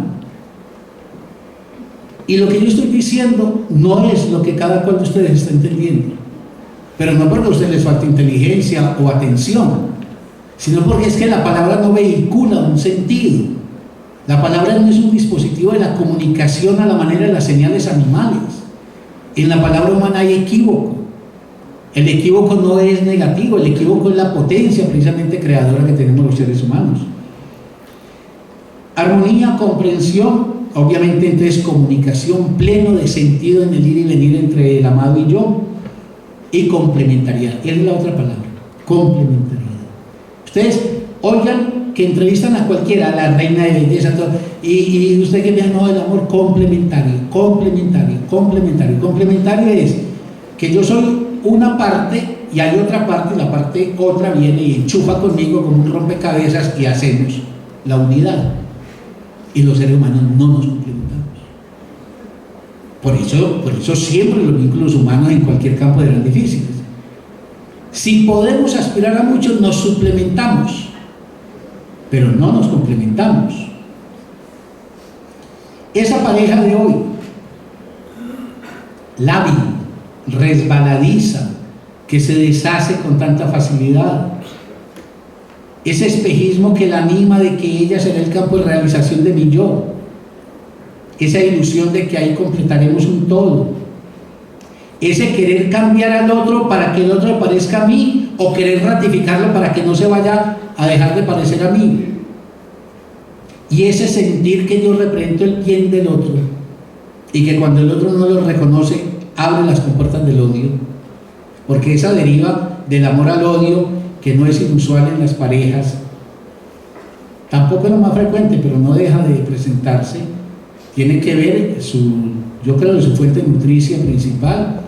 y lo que yo estoy diciendo no es lo que cada cual de ustedes está entendiendo, pero no porque a ustedes les falte inteligencia o atención, sino porque es que la palabra no vehicula un sentido. La palabra no es un dispositivo de la comunicación a la manera de las señales animales. En la palabra humana hay equívoco. El equívoco no es negativo, el equívoco es la potencia precisamente creadora que tenemos los seres humanos. Armonía, comprensión, obviamente entonces comunicación, pleno de sentido en el ir y venir entre el amado y yo, y complementariedad. Es la otra palabra, complementariedad. Ustedes oigan que entrevistan a cualquiera, a la reina de belleza, todo, y usted que me no, el amor complementario. Complementario es que yo soy una parte y hay otra parte, y la parte otra viene y enchufa conmigo como un rompecabezas y hacemos la unidad. Y los seres humanos no nos complementamos. Por eso siempre los vínculos humanos en cualquier campo eran difíciles. Si podemos aspirar a mucho, nos suplementamos, pero no nos complementamos. Esa pareja de hoy, lábil, resbaladiza, que se deshace con tanta facilidad, ese espejismo que la anima de que ella será el campo de realización de mi yo, esa ilusión de que ahí completaremos un todo, ese querer cambiar al otro para que el otro parezca a mí, o querer ratificarlo para que no se vaya a dejar de parecer a mí, y ese sentir que yo represento el bien del otro y que cuando el otro no lo reconoce abre las compuertas del odio, porque esa deriva del amor al odio, que no es inusual en las parejas, tampoco es lo más frecuente, pero no deja de presentarse, tiene que ver yo creo que su fuente nutricia principal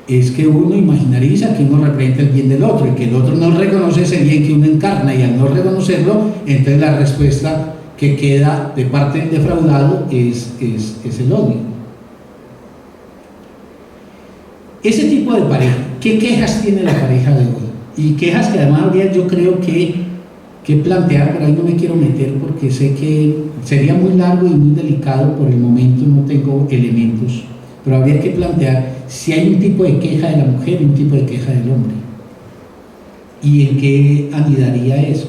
es que uno imaginariza que uno representa el bien del otro y que el otro no reconoce ese bien que uno encarna, y al no reconocerlo, entonces la respuesta que queda de parte del defraudado es el odio. Ese tipo de pareja, ¿qué quejas tiene la pareja de hoy? Y quejas que además habría, yo creo que plantear, pero ahí no me quiero meter porque sé que sería muy largo y muy delicado, por el momento no tengo elementos, pero habría que plantear si hay un tipo de queja de la mujer y un tipo de queja del hombre, y en qué anidaría eso.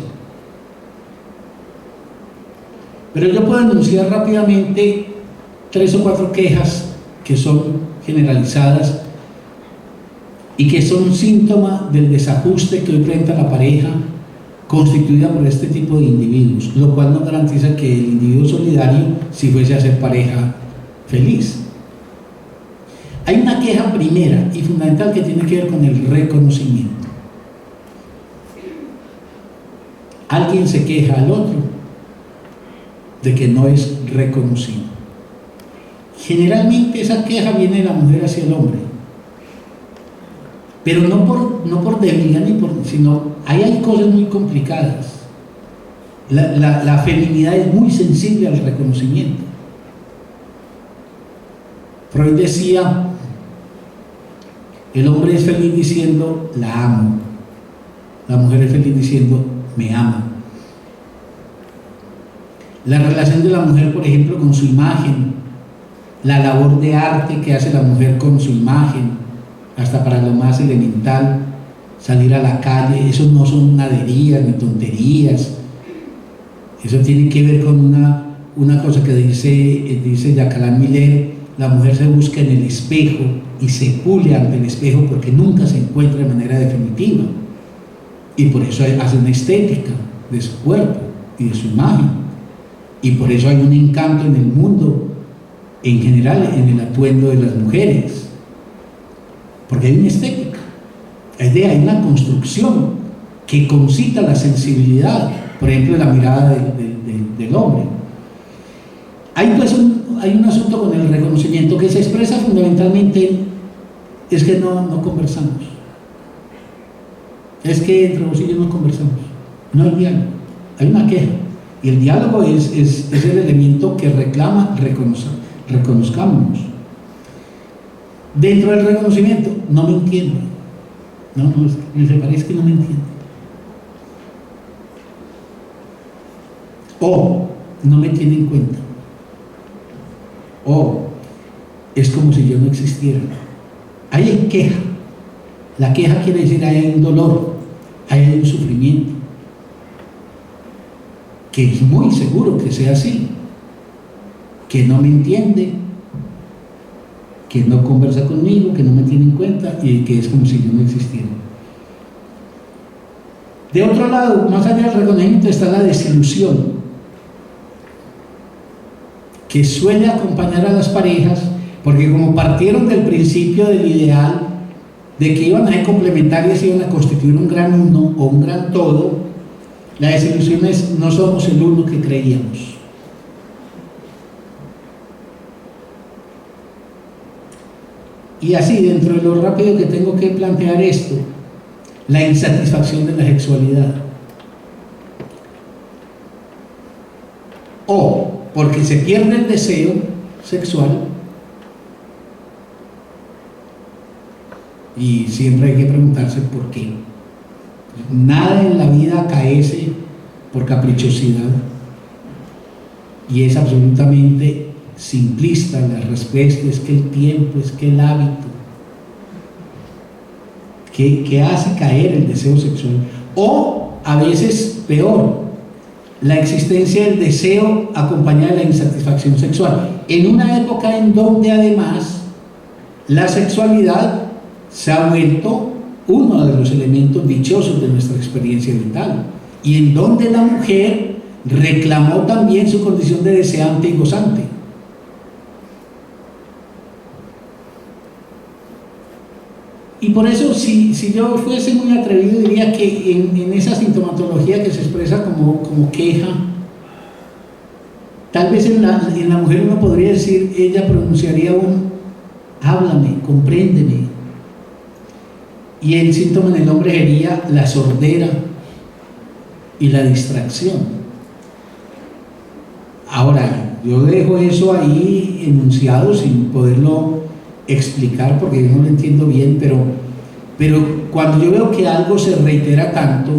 Pero yo puedo enunciar rápidamente 3 o 4 quejas que son generalizadas y que son síntoma del desajuste que hoy presenta la pareja constituida por este tipo de individuos, lo cual no garantiza que el individuo solidario si fuese a ser pareja feliz. Hay una queja primera y fundamental que tiene que ver con el reconocimiento. Alguien se queja al otro de que no es reconocido. Generalmente esa queja viene de la mujer hacia el hombre, pero no por debilidad sino hay cosas muy complicadas. La feminidad es muy sensible al reconocimiento. Freud decía: el hombre es feliz diciendo la amo, la mujer es feliz diciendo me ama. La relación de la mujer, por ejemplo, con su imagen, la labor de arte que hace la mujer con su imagen, hasta para lo más elemental, salir a la calle, eso no son naderías ni tonterías, eso tiene que ver con una cosa que dice Jacqueline Miller: la mujer se busca en el espejo y se pule ante el espejo porque nunca se encuentra de manera definitiva, y por eso hace una estética de su cuerpo y de su imagen, y por eso hay un encanto en el mundo en general, en el atuendo de las mujeres, porque hay una estética, hay una construcción que concita la sensibilidad, por ejemplo, la mirada del hombre. Hay un asunto con el reconocimiento que se expresa fundamentalmente es que no conversamos, es que entre vos y yo no conversamos, no hay diálogo, hay una queja, y el diálogo es el elemento que reclama reconozcámonos. Dentro del reconocimiento, no me entiende, me parece que no me entiende, o no me tiene en cuenta, o es como si yo no existiera. Ahí hay queja. La queja quiere decir ahí hay un dolor, ahí hay un sufrimiento, que es muy seguro que sea así, que no me entiende, que no conversa conmigo, que no me tiene en cuenta y que es como si yo no existiera. De otro lado, más allá del reconocimiento, está la desilusión, que suele acompañar a las parejas, porque como partieron del principio del ideal de que iban a ser complementarias y iban a constituir un gran uno o un gran todo, la desilusión es: no somos el uno que creíamos. Y así, dentro de lo rápido que tengo que plantear esto, la insatisfacción de la sexualidad, o porque se pierde el deseo sexual, y siempre hay que preguntarse por qué. Nada en la vida acaece por caprichosidad, y es absolutamente simplista la respuesta: es que el tiempo, es que el hábito, que hace caer el deseo sexual. O a veces peor, la existencia del deseo acompañada de la insatisfacción sexual, en una época en donde además la sexualidad se ha vuelto uno de los elementos dichosos de nuestra experiencia vital, y en donde la mujer reclamó también su condición de deseante y gozante. Y por eso, si yo fuese muy atrevido, diría que en esa sintomatología que se expresa como queja, tal vez en la mujer uno podría decir, ella pronunciaría un háblame, compréndeme. Y el síntoma en el hombre sería la sordera y la distracción. Ahora, yo dejo eso ahí enunciado sin poderlo explicar porque yo no lo entiendo bien, pero cuando yo veo que algo se reitera tanto,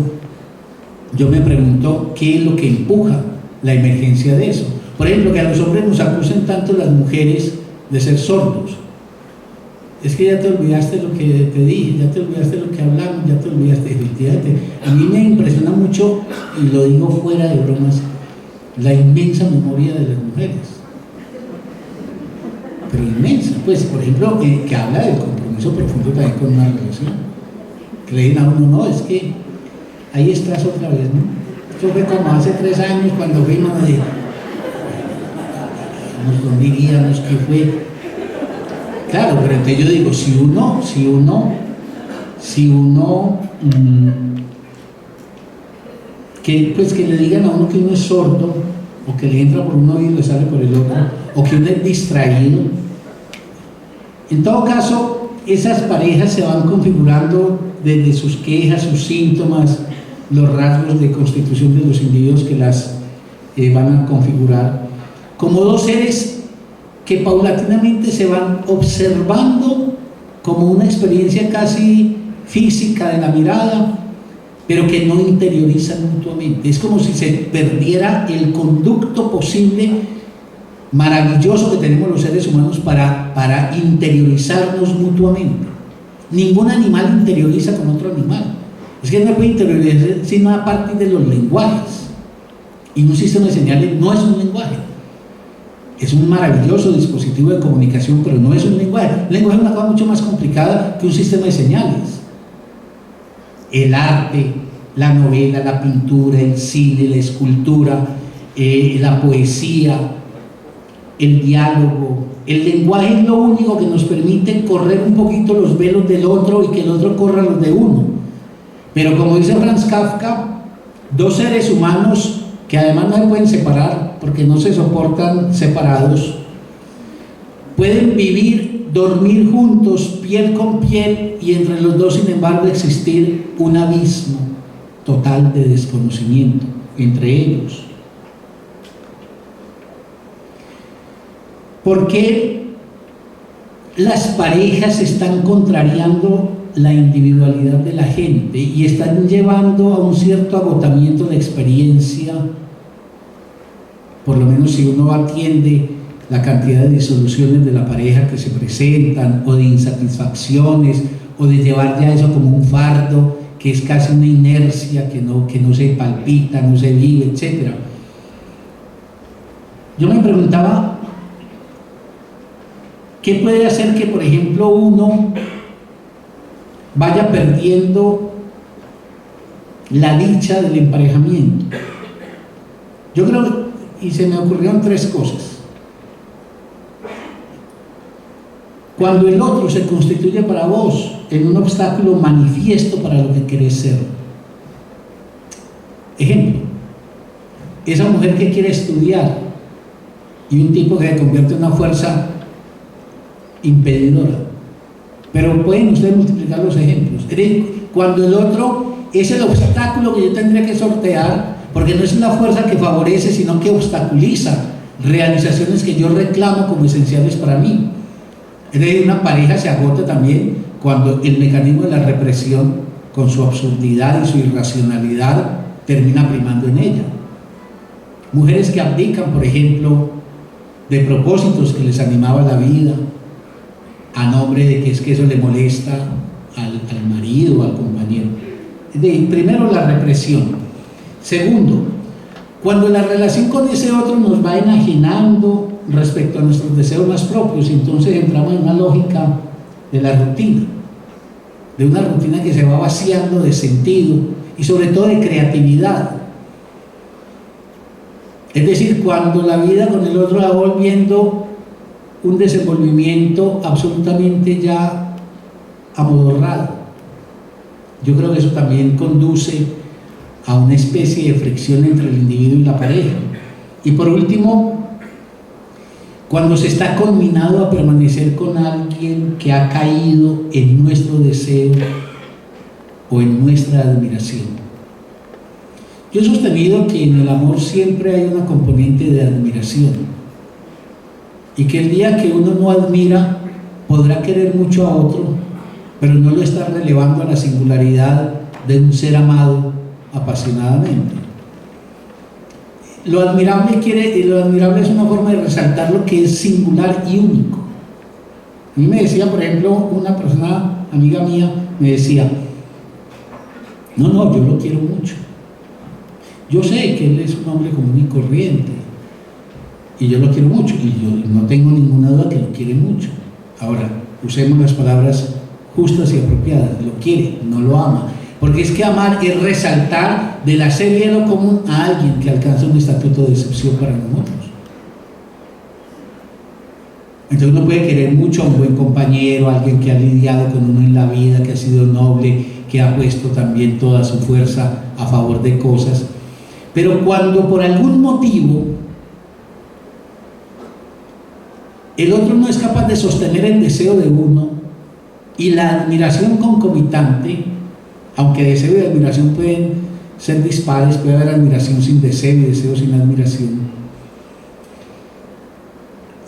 yo me pregunto qué es lo que empuja la emergencia de eso. Por ejemplo, que a los hombres nos acusen tanto las mujeres de ser sordos. Es que ya te olvidaste lo que te dije, ya te olvidaste lo que hablamos, ya te olvidaste. Efectivamente, a mí me impresiona mucho, y lo digo fuera de bromas, la inmensa memoria de las mujeres. Pero inmensa, pues, por ejemplo, que habla del compromiso profundo también con una relación. Que le dicen a uno, no, es que ahí estás otra vez, ¿no? Eso fue como hace 3 años cuando fuimos de... Nos diríamos que fue... Claro, pero entonces yo digo, si uno que le digan a uno que uno es sordo, o que le entra por un oído y le sale por el otro, o que uno es distraído, en todo caso, esas parejas se van configurando desde sus quejas, sus síntomas, los rasgos de constitución de los individuos que las van a configurar, como dos seres que paulatinamente se van observando como una experiencia casi física de la mirada, pero que no interiorizan mutuamente. Es como si se perdiera el conducto posible, maravilloso que tenemos los seres humanos para interiorizarnos mutuamente. Ningún animal interioriza con otro animal. Es que no puede interiorizar sino a partir de los lenguajes. Y un sistema de señales no es un lenguaje. Es un maravilloso dispositivo de comunicación, pero no es un lenguaje. El lenguaje es una cosa mucho más complicada que un sistema de señales. El arte, la novela, la pintura, el cine, la escultura, la poesía, el diálogo, el lenguaje es lo único que nos permite correr un poquito los velos del otro y que el otro corra los de uno. Pero como dice Franz Kafka, dos seres humanos que además no se pueden separar porque no se soportan separados, pueden vivir, dormir juntos, piel con piel, y entre los dos, sin embargo, existir un abismo total de desconocimiento entre ellos. ¿Por qué las parejas están contrariando la individualidad de la gente y están llevando a un cierto agotamiento de experiencia? Por lo menos si uno atiende la cantidad de disoluciones de la pareja que se presentan, o de insatisfacciones, o de llevar ya eso como un fardo, que es casi una inercia, que no se palpita, no se vive, etc. Yo me preguntaba, ¿qué puede hacer que, por ejemplo, uno vaya perdiendo la dicha del emparejamiento? Yo creo, y se me ocurrieron 3 cosas. Cuando el otro se constituye para vos en un obstáculo manifiesto para lo que querés ser. Ejemplo, esa mujer que quiere estudiar y un tipo que se convierte en una fuerza impedidora. Pero pueden ustedes multiplicar los ejemplos. Cuando el otro es el obstáculo que yo tendría que sortear, porque no es una fuerza que favorece, sino que obstaculiza realizaciones que yo reclamo como esenciales para mí. Es decir, una pareja se agota también cuando el mecanismo de la represión, con su absurdidad y su irracionalidad, termina primando en ella. Mujeres que abdican, por ejemplo, de propósitos que les animaba la vida, a nombre de que es que eso le molesta al marido o al compañero. Primero, la represión. Segundo, cuando la relación con ese otro nos va enajenando respecto a nuestros deseos más propios, entonces entramos en una lógica de la rutina, de una rutina que se va vaciando de sentido y sobre todo de creatividad. Es decir, cuando la vida con el otro va volviendo un desenvolvimiento absolutamente ya amodorrado. Yo creo que eso también conduce a una especie de fricción entre el individuo y la pareja. Y por último, cuando se está conminado a permanecer con alguien que ha caído en nuestro deseo o en nuestra admiración. Yo he sostenido que en el amor siempre hay una componente de admiración y que el día que uno no admira podrá querer mucho a otro, pero no lo está relevando a la singularidad de un ser amado apasionadamente. Lo admirable es una forma de resaltar lo que es singular y único. A mí me decía, por ejemplo, una persona, amiga mía, me decía, no, yo lo quiero mucho. Yo sé que él es un hombre común y corriente, y yo lo quiero mucho, y yo no tengo ninguna duda que lo quiere mucho. Ahora, usemos las palabras justas y apropiadas. Lo quiere, no lo ama. Porque es que amar es resaltar de la serie de lo común a alguien que alcanza un estatuto de excepción para nosotros. Entonces uno puede querer mucho a un buen compañero, a alguien que ha lidiado con uno en la vida, que ha sido noble, que ha puesto también toda su fuerza a favor de cosas. Pero cuando por algún motivo el otro no es capaz de sostener el deseo de uno y la admiración concomitante, aunque deseo y admiración pueden ser dispares, puede haber admiración sin deseo y deseo sin admiración,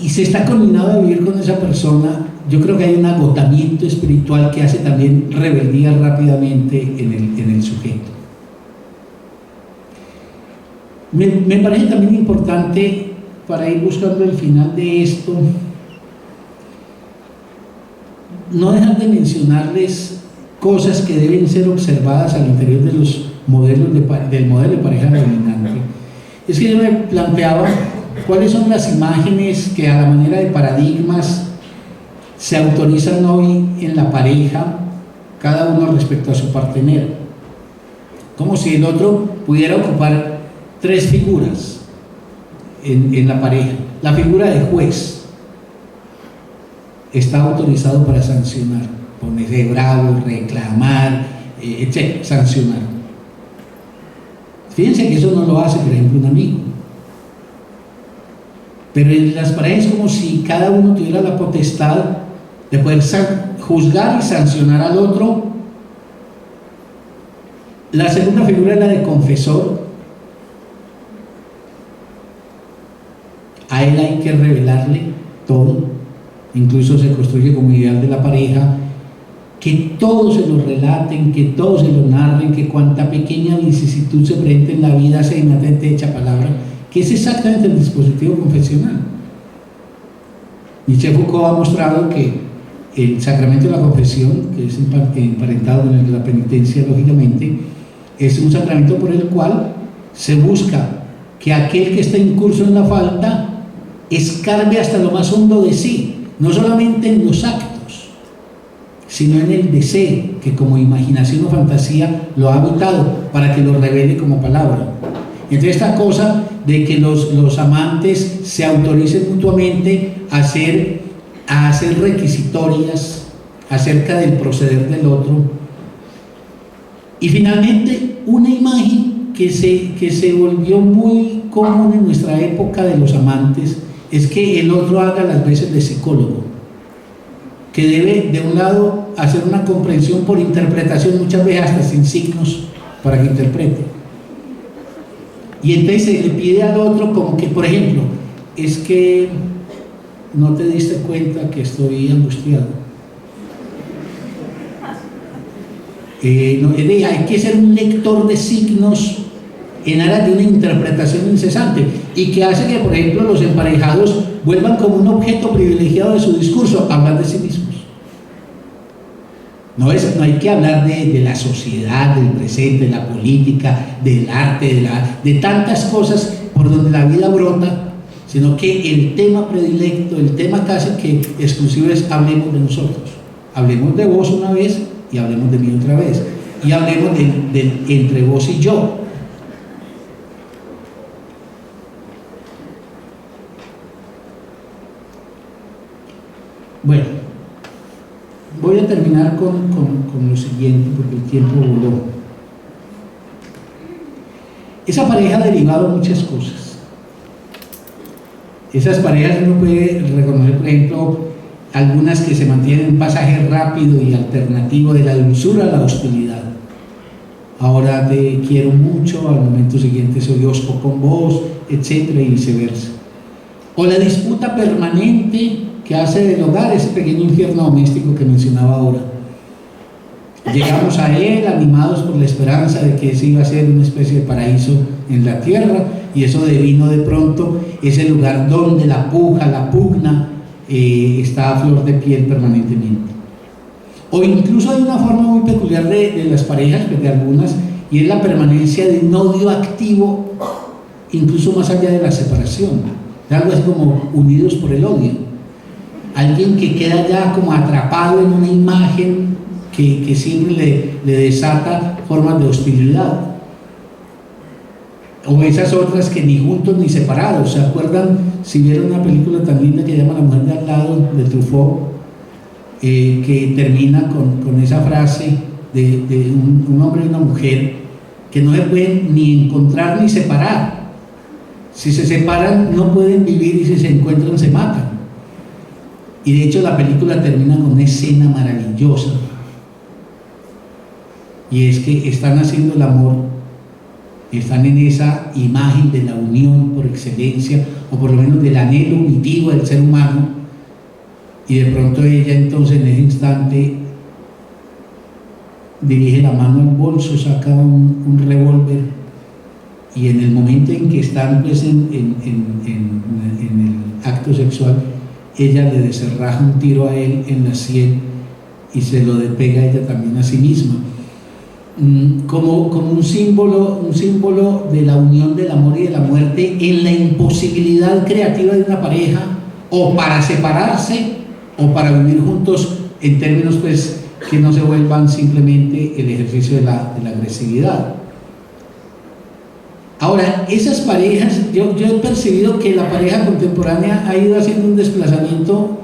y se está condenado a vivir con esa persona, yo creo que hay un agotamiento espiritual que hace también rebeldía rápidamente en el sujeto. Me parece también importante, para ir buscando el final de esto, no dejar de mencionarles cosas que deben ser observadas al interior de los modelos del modelo de pareja dominante. Es que yo me planteaba cuáles son las imágenes que a la manera de paradigmas se autorizan hoy en la pareja, cada uno respecto a su partener, como si el otro pudiera ocupar tres figuras en la pareja. La figura de juez está autorizado para sancionar, ponerse bravo, reclamar, etc., sancionar. Fíjense que eso no lo hace, por ejemplo, un amigo. Pero en las parejas es como si cada uno tuviera la potestad de poder juzgar y sancionar al otro. La segunda figura es la de confesor. A él hay que revelarle todo, incluso se construye como ideal de la pareja, que todos se lo relaten, que todos se lo narren, que cuanta pequeña vicisitud se presente en la vida sea inmediatamente hecha palabra, que es exactamente el dispositivo confesional. Michel Foucault ha mostrado que el sacramento de la confesión, que es emparentado con el de la penitencia, lógicamente, es un sacramento por el cual se busca que aquel que está incurso en la falta escarbe hasta lo más hondo de sí, no solamente en los actos, sino en el deseo, que como imaginación o fantasía lo ha habitado, para que lo revele como palabra. Entonces esta cosa de que los amantes se autoricen mutuamente a hacer requisitorias acerca del proceder del otro. Y finalmente una imagen que se volvió muy común en nuestra época de los amantes es que el otro haga las veces de psicólogo, que debe de un lado hacer una comprensión por interpretación, muchas veces hasta sin signos, para que interprete. Y entonces se le pide al otro como que, por ejemplo, es que no te diste cuenta que estoy angustiado. Hay que ser un lector de signos en aras de una interpretación incesante, y que hace que, por ejemplo, los emparejados vuelvan como un objeto privilegiado de su discurso, hablar de sí mismos. No hay que hablar de la sociedad, del presente, de la política, del arte, de tantas cosas por donde la vida brota, sino que el tema predilecto, el tema casi que exclusivo es hablemos de nosotros. Hablemos de vos una vez y hablemos de mí otra vez. Y hablemos del entre vos y yo. Bueno, voy a terminar con lo siguiente, porque el tiempo voló. Esa pareja ha derivado muchas cosas. Esas parejas uno puede reconocer, por ejemplo, algunas que se mantienen en un pasaje rápido y alternativo de la dulzura a la hostilidad. Ahora te quiero mucho, al momento siguiente soy hosco con vos, etcétera, y viceversa. O la disputa permanente que hace del hogar ese pequeño infierno doméstico que mencionaba ahora. Llegamos a él animados por la esperanza de que ese iba a ser una especie de paraíso en la tierra, y eso devino de pronto ese lugar donde la puja, la pugna está a flor de piel permanentemente. O incluso hay una forma muy peculiar de las parejas, de algunas, y es la permanencia de un odio activo, incluso más allá de la separación, algo así como unidos por el odio. Alguien que queda ya como atrapado en una imagen que siempre le desata formas de hostilidad. O esas otras que ni juntos ni separados. ¿Se acuerdan? Si vieron una película tan linda que se llama La mujer de al lado, de Truffaut, que termina con esa frase de un hombre y una mujer que no se pueden ni encontrar ni separar. Si se separan no pueden vivir, y si se encuentran se matan. Y de hecho la película termina con una escena maravillosa, y es que están haciendo el amor, están en esa imagen de la unión por excelencia, o por lo menos del anhelo unitivo del ser humano, y de pronto ella entonces en ese instante dirige la mano al bolso, saca un revólver, y en el momento en que están pues en el acto sexual, ella le deserraja un tiro a él en la sien y se lo pega a ella también a sí misma, como un símbolo de la unión del amor y de la muerte, en la imposibilidad creativa de una pareja, o para separarse o para vivir juntos, en términos pues que no se vuelvan simplemente el ejercicio de la agresividad. Ahora, esas parejas, yo he percibido que la pareja contemporánea ha ido haciendo un desplazamiento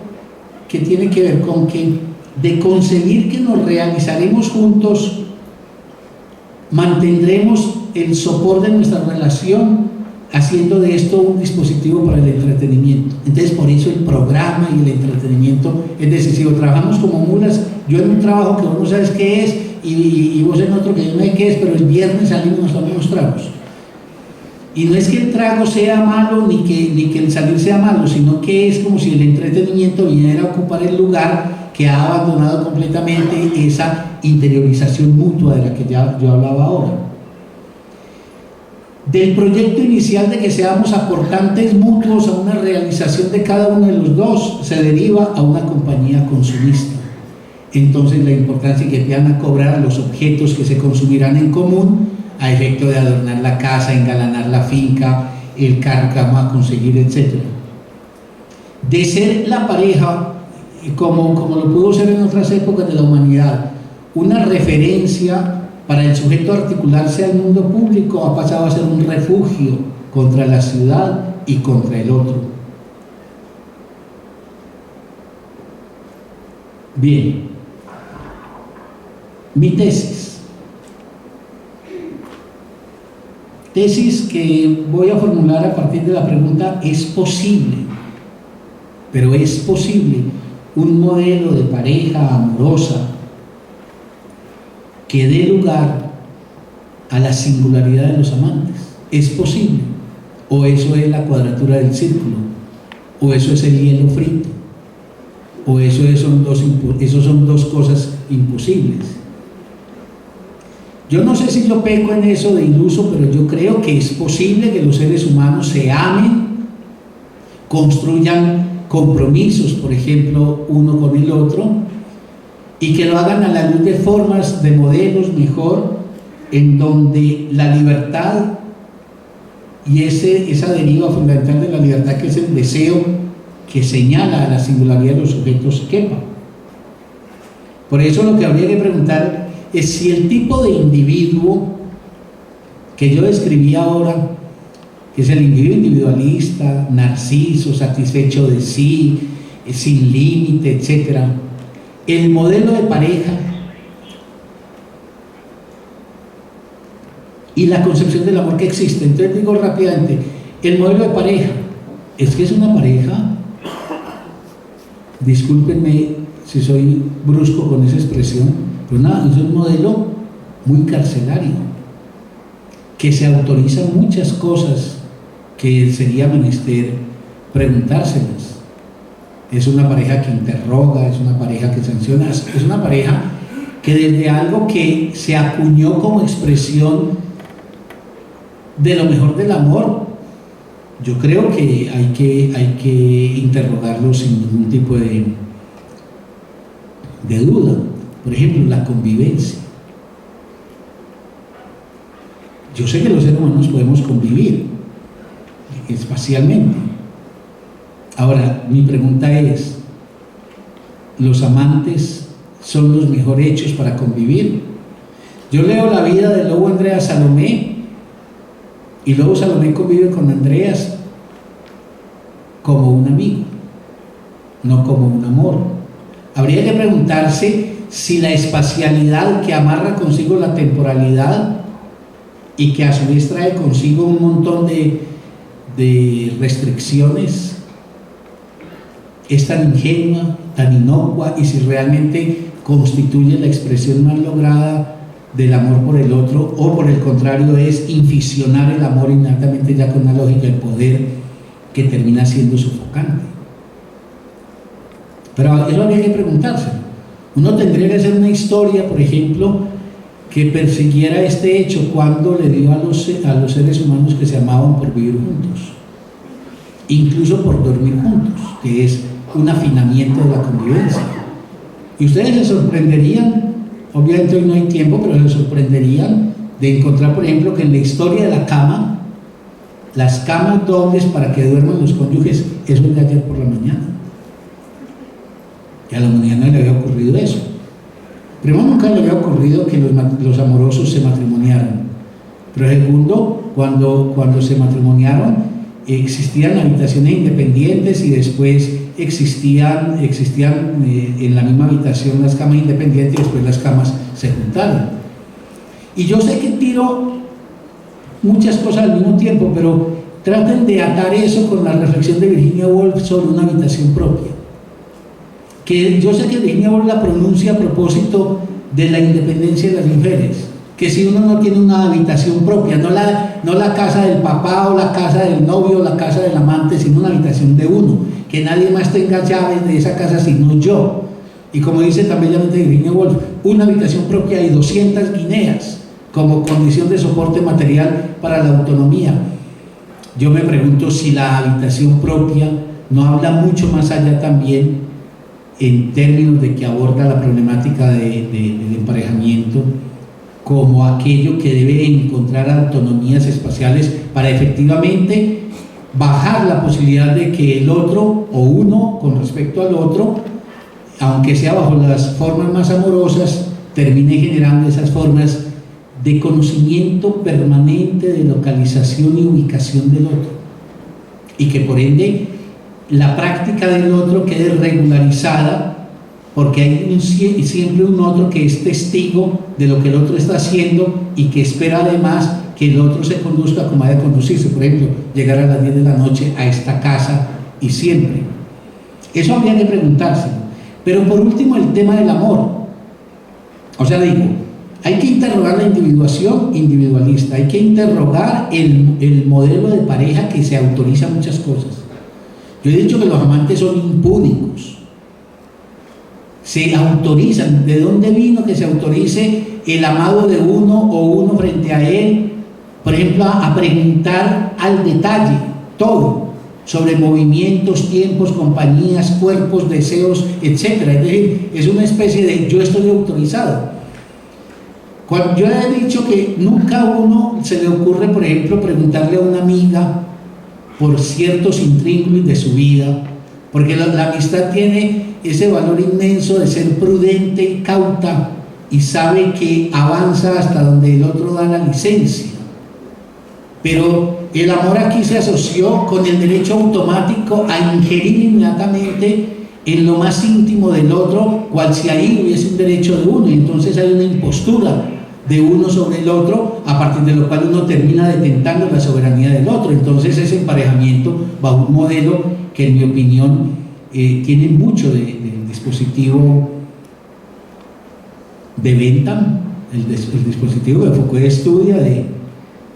que tiene que ver con que, de concebir que nos realizaremos juntos, mantendremos el sopor de nuestra relación, haciendo de esto un dispositivo para el entretenimiento. Entonces, por eso el programa y el entretenimiento es decisivo. Trabajamos como mulas, yo en un trabajo que vos no sabes qué es, y vos en otro que yo no sé qué es, pero el viernes salimos y nos tomamos tragos. Y no es que el trago sea malo, ni que el salir sea malo, sino que es como si el entretenimiento viniera a ocupar el lugar que ha abandonado completamente esa interiorización mutua de la que ya yo hablaba ahora. Del proyecto inicial de que seamos aportantes mutuos a una realización de cada uno de los dos, se deriva a una compañía consumista. Entonces la importancia que empiezan a cobrar los objetos que se consumirán en común, a efecto de adornar la casa, engalanar la finca, el carro que vamos a conseguir, etc. De ser la pareja, como lo pudo ser en otras épocas de la humanidad, una referencia para el sujeto articularse al mundo público, ha pasado a ser un refugio contra la ciudad y contra el otro. Bien, mi tesis que voy a formular a partir de la pregunta: ¿es posible, pero es posible, un modelo de pareja amorosa que dé lugar a la singularidad de los amantes? ¿Es posible? ¿O eso es la cuadratura del círculo? ¿O eso es el hielo frito? ¿O eso son dos cosas imposibles? Yo no sé si yo peco en eso de iluso, pero yo creo que es posible que los seres humanos se amen, construyan compromisos, por ejemplo, uno con el otro, y que lo hagan a la luz de formas, de modelos mejor, en donde la libertad y esa deriva fundamental de la libertad, que es el deseo que señala a la singularidad de los sujetos, quepa. Por eso lo que habría que preguntar es si el tipo de individuo que yo describí ahora, que es el individuo individualista, narciso, satisfecho de sí, sin límite, etc., el modelo de pareja y la concepción del amor que existe. Entonces digo rápidamente, el modelo de pareja es que es una pareja, discúlpenme si soy brusco con esa expresión, pero nada, es un modelo muy carcelario, que se autorizan muchas cosas que sería menester preguntárselas. Es una pareja que interroga, es una pareja que sanciona, es una pareja que desde algo que se acuñó como expresión de lo mejor del amor, yo creo que hay que interrogarlo sin ningún tipo de duda. Por ejemplo, la convivencia. Yo sé que los seres humanos podemos convivir espacialmente. Ahora, mi pregunta es, ¿los amantes son los mejor hechos para convivir? Yo leo la vida de Lobo Andrea Salomé, y Lobo Salomé convive con Andreas como un amigo, no como un amor. Habría que preguntarse si la espacialidad que amarra consigo la temporalidad y que a su vez trae consigo un montón de restricciones es tan ingenua, tan inocua, y si realmente constituye la expresión más lograda del amor por el otro, o por el contrario es inficionar el amor inmediatamente ya con una lógica del poder que termina siendo sofocante. Pero eso habría que preguntarse. Uno tendría que hacer una historia, por ejemplo, que persiguiera este hecho cuando le dio a los seres humanos que se amaban por vivir juntos, incluso por dormir juntos, que es un afinamiento de la convivencia. Y ustedes se sorprenderían, obviamente hoy no hay tiempo, pero se sorprenderían de encontrar, por ejemplo, que en la historia de la cama, las camas dobles para que duerman los cónyuges, eso es de ayer por la mañana. Y a la humanidad no le había ocurrido eso. Primero, nunca le había ocurrido que los amorosos se matrimoniaran. Pero segundo, cuando se matrimoniaron, existían habitaciones independientes y después existían en la misma habitación las camas independientes y después las camas se juntaron. Y yo sé que tiro muchas cosas al mismo tiempo, pero traten de atar eso con la reflexión de Virginia Woolf sobre una habitación propia, que yo sé que Virginia Woolf la pronuncia a propósito de la independencia de las mujeres, que si uno no tiene una habitación propia, no la casa del papá o la casa del novio o la casa del amante, sino una habitación de uno, que nadie más tenga llaves de esa casa sino yo. Y como dice también bellamente Virginia Woolf, una habitación propia y 200 guineas como condición de soporte material para la autonomía. Yo me pregunto si la habitación propia no habla mucho más allá también en términos de que aborda la problemática del emparejamiento como aquello que debe encontrar autonomías espaciales para efectivamente bajar la posibilidad de que el otro o uno con respecto al otro, aunque sea bajo las formas más amorosas, termine generando esas formas de conocimiento permanente de localización y ubicación del otro, y que por ende la práctica del otro quede regularizada, porque hay siempre un otro que es testigo de lo que el otro está haciendo y que espera además que el otro se conduzca como ha de conducirse. Por ejemplo, llegar a las 10 de la noche a esta casa y siempre. Eso habría que preguntarse. Pero por último, el tema del amor. O sea, digo, hay que interrogar la individuación individualista, hay que interrogar el modelo de pareja que se autoriza muchas cosas. Yo he dicho que los amantes son impúdicos. Se autorizan. ¿De dónde vino que se autorice el amado de uno o uno frente a él, por ejemplo, a preguntar al detalle todo sobre movimientos, tiempos, compañías, cuerpos, deseos, etcétera? Es decir, es una especie de yo estoy autorizado. Cuando yo he dicho que nunca a uno se le ocurre, por ejemplo, preguntarle a una amiga por ciertos intríngulis de su vida, porque la amistad tiene ese valor inmenso de ser prudente y cauta y sabe que avanza hasta donde el otro da la licencia. Pero el amor aquí se asoció con el derecho automático a ingerir inmediatamente en lo más íntimo del otro, cual si ahí hubiese un derecho de uno, y entonces hay una impostura de uno sobre el otro, a partir de lo cual uno termina detentando la soberanía del otro. Entonces ese emparejamiento bajo un modelo que, en mi opinión, tiene mucho del dispositivo de Bentham, el dispositivo que Foucault estudia,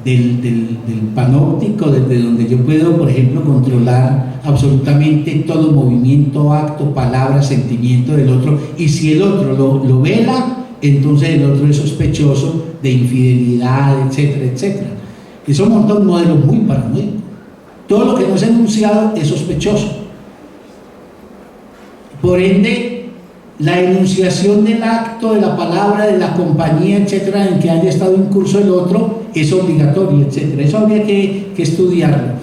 del panóptico, desde donde yo puedo, por ejemplo, controlar absolutamente todo movimiento, acto, palabra, sentimiento del otro, y si el otro lo vela, entonces el otro es sospechoso de infidelidad, etcétera, etcétera. Eso monta un modelo muy paranoico. Todo lo que no es enunciado es sospechoso. Por ende, la enunciación del acto, de la palabra, de la compañía, etcétera, en que haya estado incurso el otro, es obligatorio, etcétera. Eso habría que estudiarlo.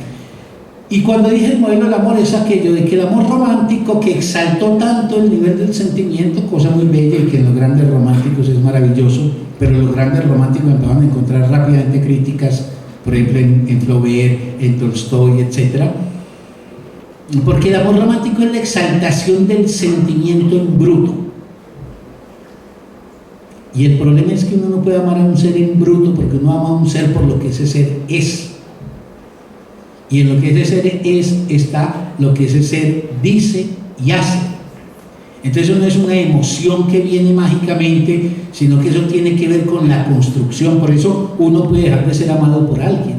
Y cuando dije el modelo del amor, es aquello de que el amor romántico, que exaltó tanto el nivel del sentimiento, cosa muy bella y que en los grandes románticos es maravilloso, pero los grandes románticos empezaron a encontrar rápidamente críticas, por ejemplo en Flaubert, en Tolstoy, etcétera, porque el amor romántico es la exaltación del sentimiento en bruto. Y el problema es que uno no puede amar a un ser en bruto, porque uno ama a un ser por lo que ese ser es. Y en lo que ese ser es está lo que ese ser dice y hace. Entonces eso no es una emoción que viene mágicamente, sino que eso tiene que ver con la construcción. Por eso uno puede dejar de ser amado por alguien,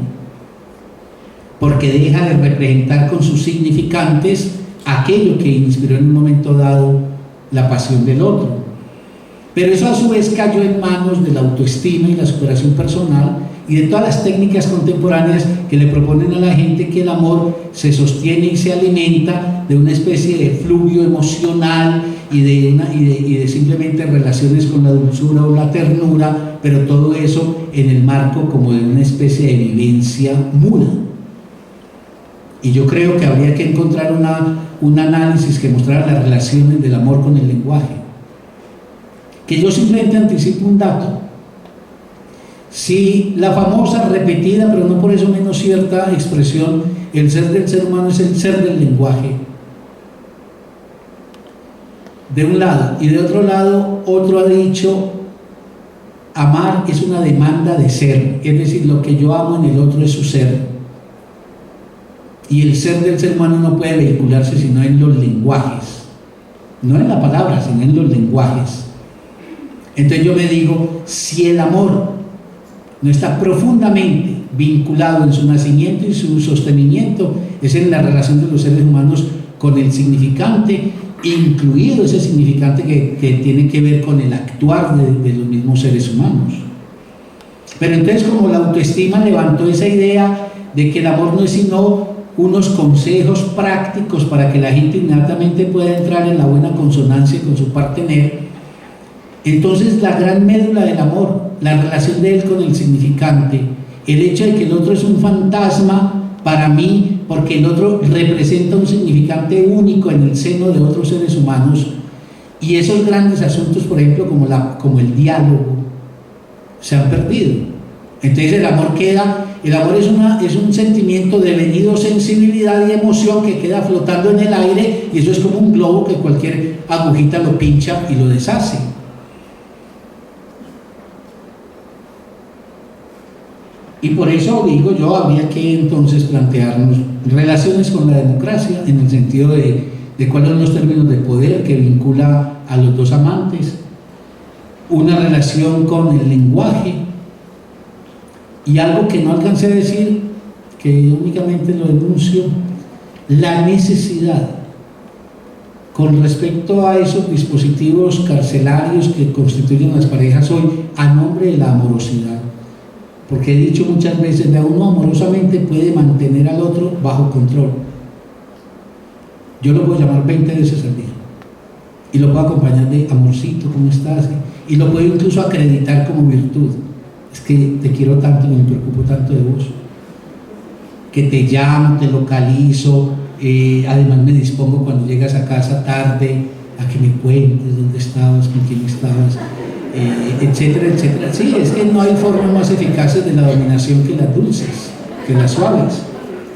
porque deja de representar con sus significantes aquello que inspiró en un momento dado la pasión del otro. Pero eso a su vez cayó en manos de la autoestima y la superación personal y de todas las técnicas contemporáneas que le proponen a la gente que el amor se sostiene y se alimenta de una especie de fluvio emocional y de simplemente relaciones con la dulzura o la ternura, pero todo eso en el marco como de una especie de vivencia muda. Y yo creo que habría que encontrar un análisis que mostrara las relaciones del amor con el lenguaje. Que yo simplemente anticipo un dato. Si la famosa, repetida, pero no por eso menos cierta expresión, el ser del ser humano es el ser del lenguaje, de un lado, y de otro lado, otro ha dicho, amar es una demanda de ser, es decir, lo que yo amo en el otro es su ser, y el ser del ser humano no puede vehicularse sino en los lenguajes, no en la palabra, sino en los lenguajes. Entonces yo me digo, si el amor no está profundamente vinculado en su nacimiento y su sostenimiento, es en la relación de los seres humanos con el significante, incluido ese significante que tiene que ver con el actuar de los mismos seres humanos. Pero entonces, como la autoestima levantó esa idea de que el amor no es sino unos consejos prácticos para que la gente inmediatamente pueda entrar en la buena consonancia con su partener, entonces la gran médula del amor, la relación de él con el significante, el hecho de que el otro es un fantasma para mí, porque el otro representa un significante único en el seno de otros seres humanos, y esos grandes asuntos, por ejemplo, como el diálogo, se han perdido. Entonces el amor es un sentimiento devenido sensibilidad y emoción que queda flotando en el aire, y eso es como un globo que cualquier agujita lo pincha y lo deshace. Y por eso digo yo, habría que entonces plantearnos relaciones con la democracia en el sentido de cuáles son los términos de poder que vincula a los dos amantes, una relación con el lenguaje, y algo que no alcancé a decir, que únicamente lo denuncio, la necesidad con respecto a esos dispositivos carcelarios que constituyen las parejas hoy a nombre de la amorosidad. Porque he dicho muchas veces, de uno amorosamente puede mantener al otro bajo control. Yo lo puedo llamar 20 veces al día y lo puedo acompañar de amorcito, ¿cómo estás? Y lo puedo incluso acreditar como virtud. Es que te quiero tanto y me preocupo tanto de vos, que te llamo, te localizo, además me dispongo cuando llegas a casa tarde a que me cuentes dónde estabas, con quién estabas, etcétera, etcétera. Sí, es que no hay formas más eficaces de la dominación que las dulces, que las suaves.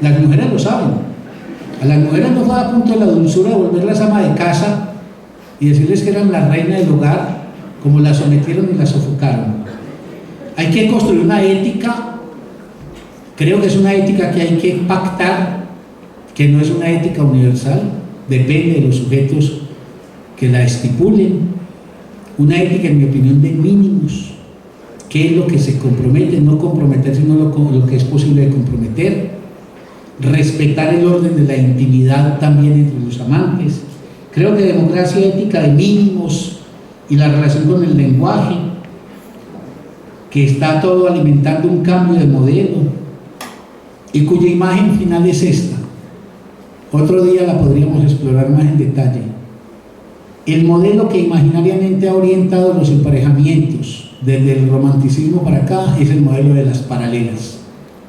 Las mujeres lo saben. A las mujeres no fue a punto de la dulzura de volverlas ama de casa y decirles que eran la reina del hogar, como las sometieron y las sofocaron. Hay que construir una ética, creo que es una ética que hay que pactar, que no es una ética universal, depende de los sujetos que la estipulen. Una ética, en mi opinión, de mínimos. ¿Qué es lo que se compromete? No comprometer, sino lo que es posible de comprometer. Respetar el orden de la intimidad también entre los amantes. Creo que democracia ética de mínimos y la relación con el lenguaje, que está todo alimentando un cambio de modelo y cuya imagen final es esta. Otro día la podríamos explorar más en detalle. El modelo que imaginariamente ha orientado los emparejamientos desde el romanticismo para acá es el modelo de las paralelas.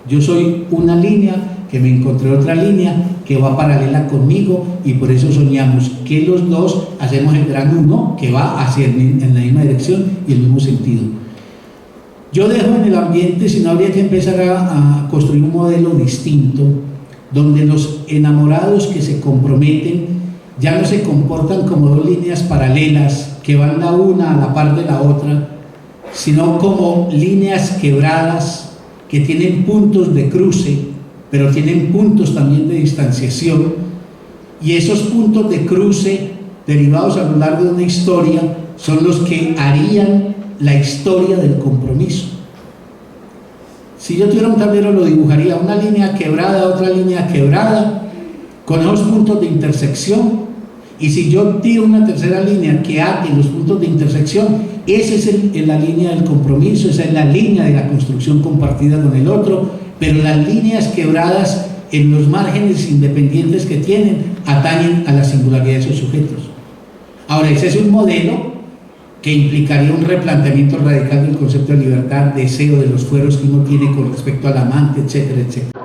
Yo soy una línea que me encontré otra línea que va paralela conmigo y por eso soñamos que los dos hacemos el gran uno que va hacia en la misma dirección y el mismo sentido. Yo dejo en el ambiente, si no habría que empezar a construir un modelo distinto donde los enamorados que se comprometen ya no se comportan como dos líneas paralelas que van la una a la par de la otra, sino como líneas quebradas que tienen puntos de cruce, pero tienen puntos también de distanciación, y esos puntos de cruce derivados a lo largo de una historia son los que harían la historia del compromiso. Si yo tuviera un tablero lo dibujaría una línea quebrada, otra línea quebrada, con esos puntos de intersección, y si yo tiro una tercera línea que ate los puntos de intersección, esa es la línea del compromiso, esa es la línea de la construcción compartida con el otro, pero las líneas quebradas en los márgenes independientes que tienen atañen a la singularidad de esos sujetos. Ahora, ese es un modelo que implicaría un replanteamiento radical del concepto de libertad, deseo, de los fueros que uno tiene con respecto al amante, etcétera, etcétera.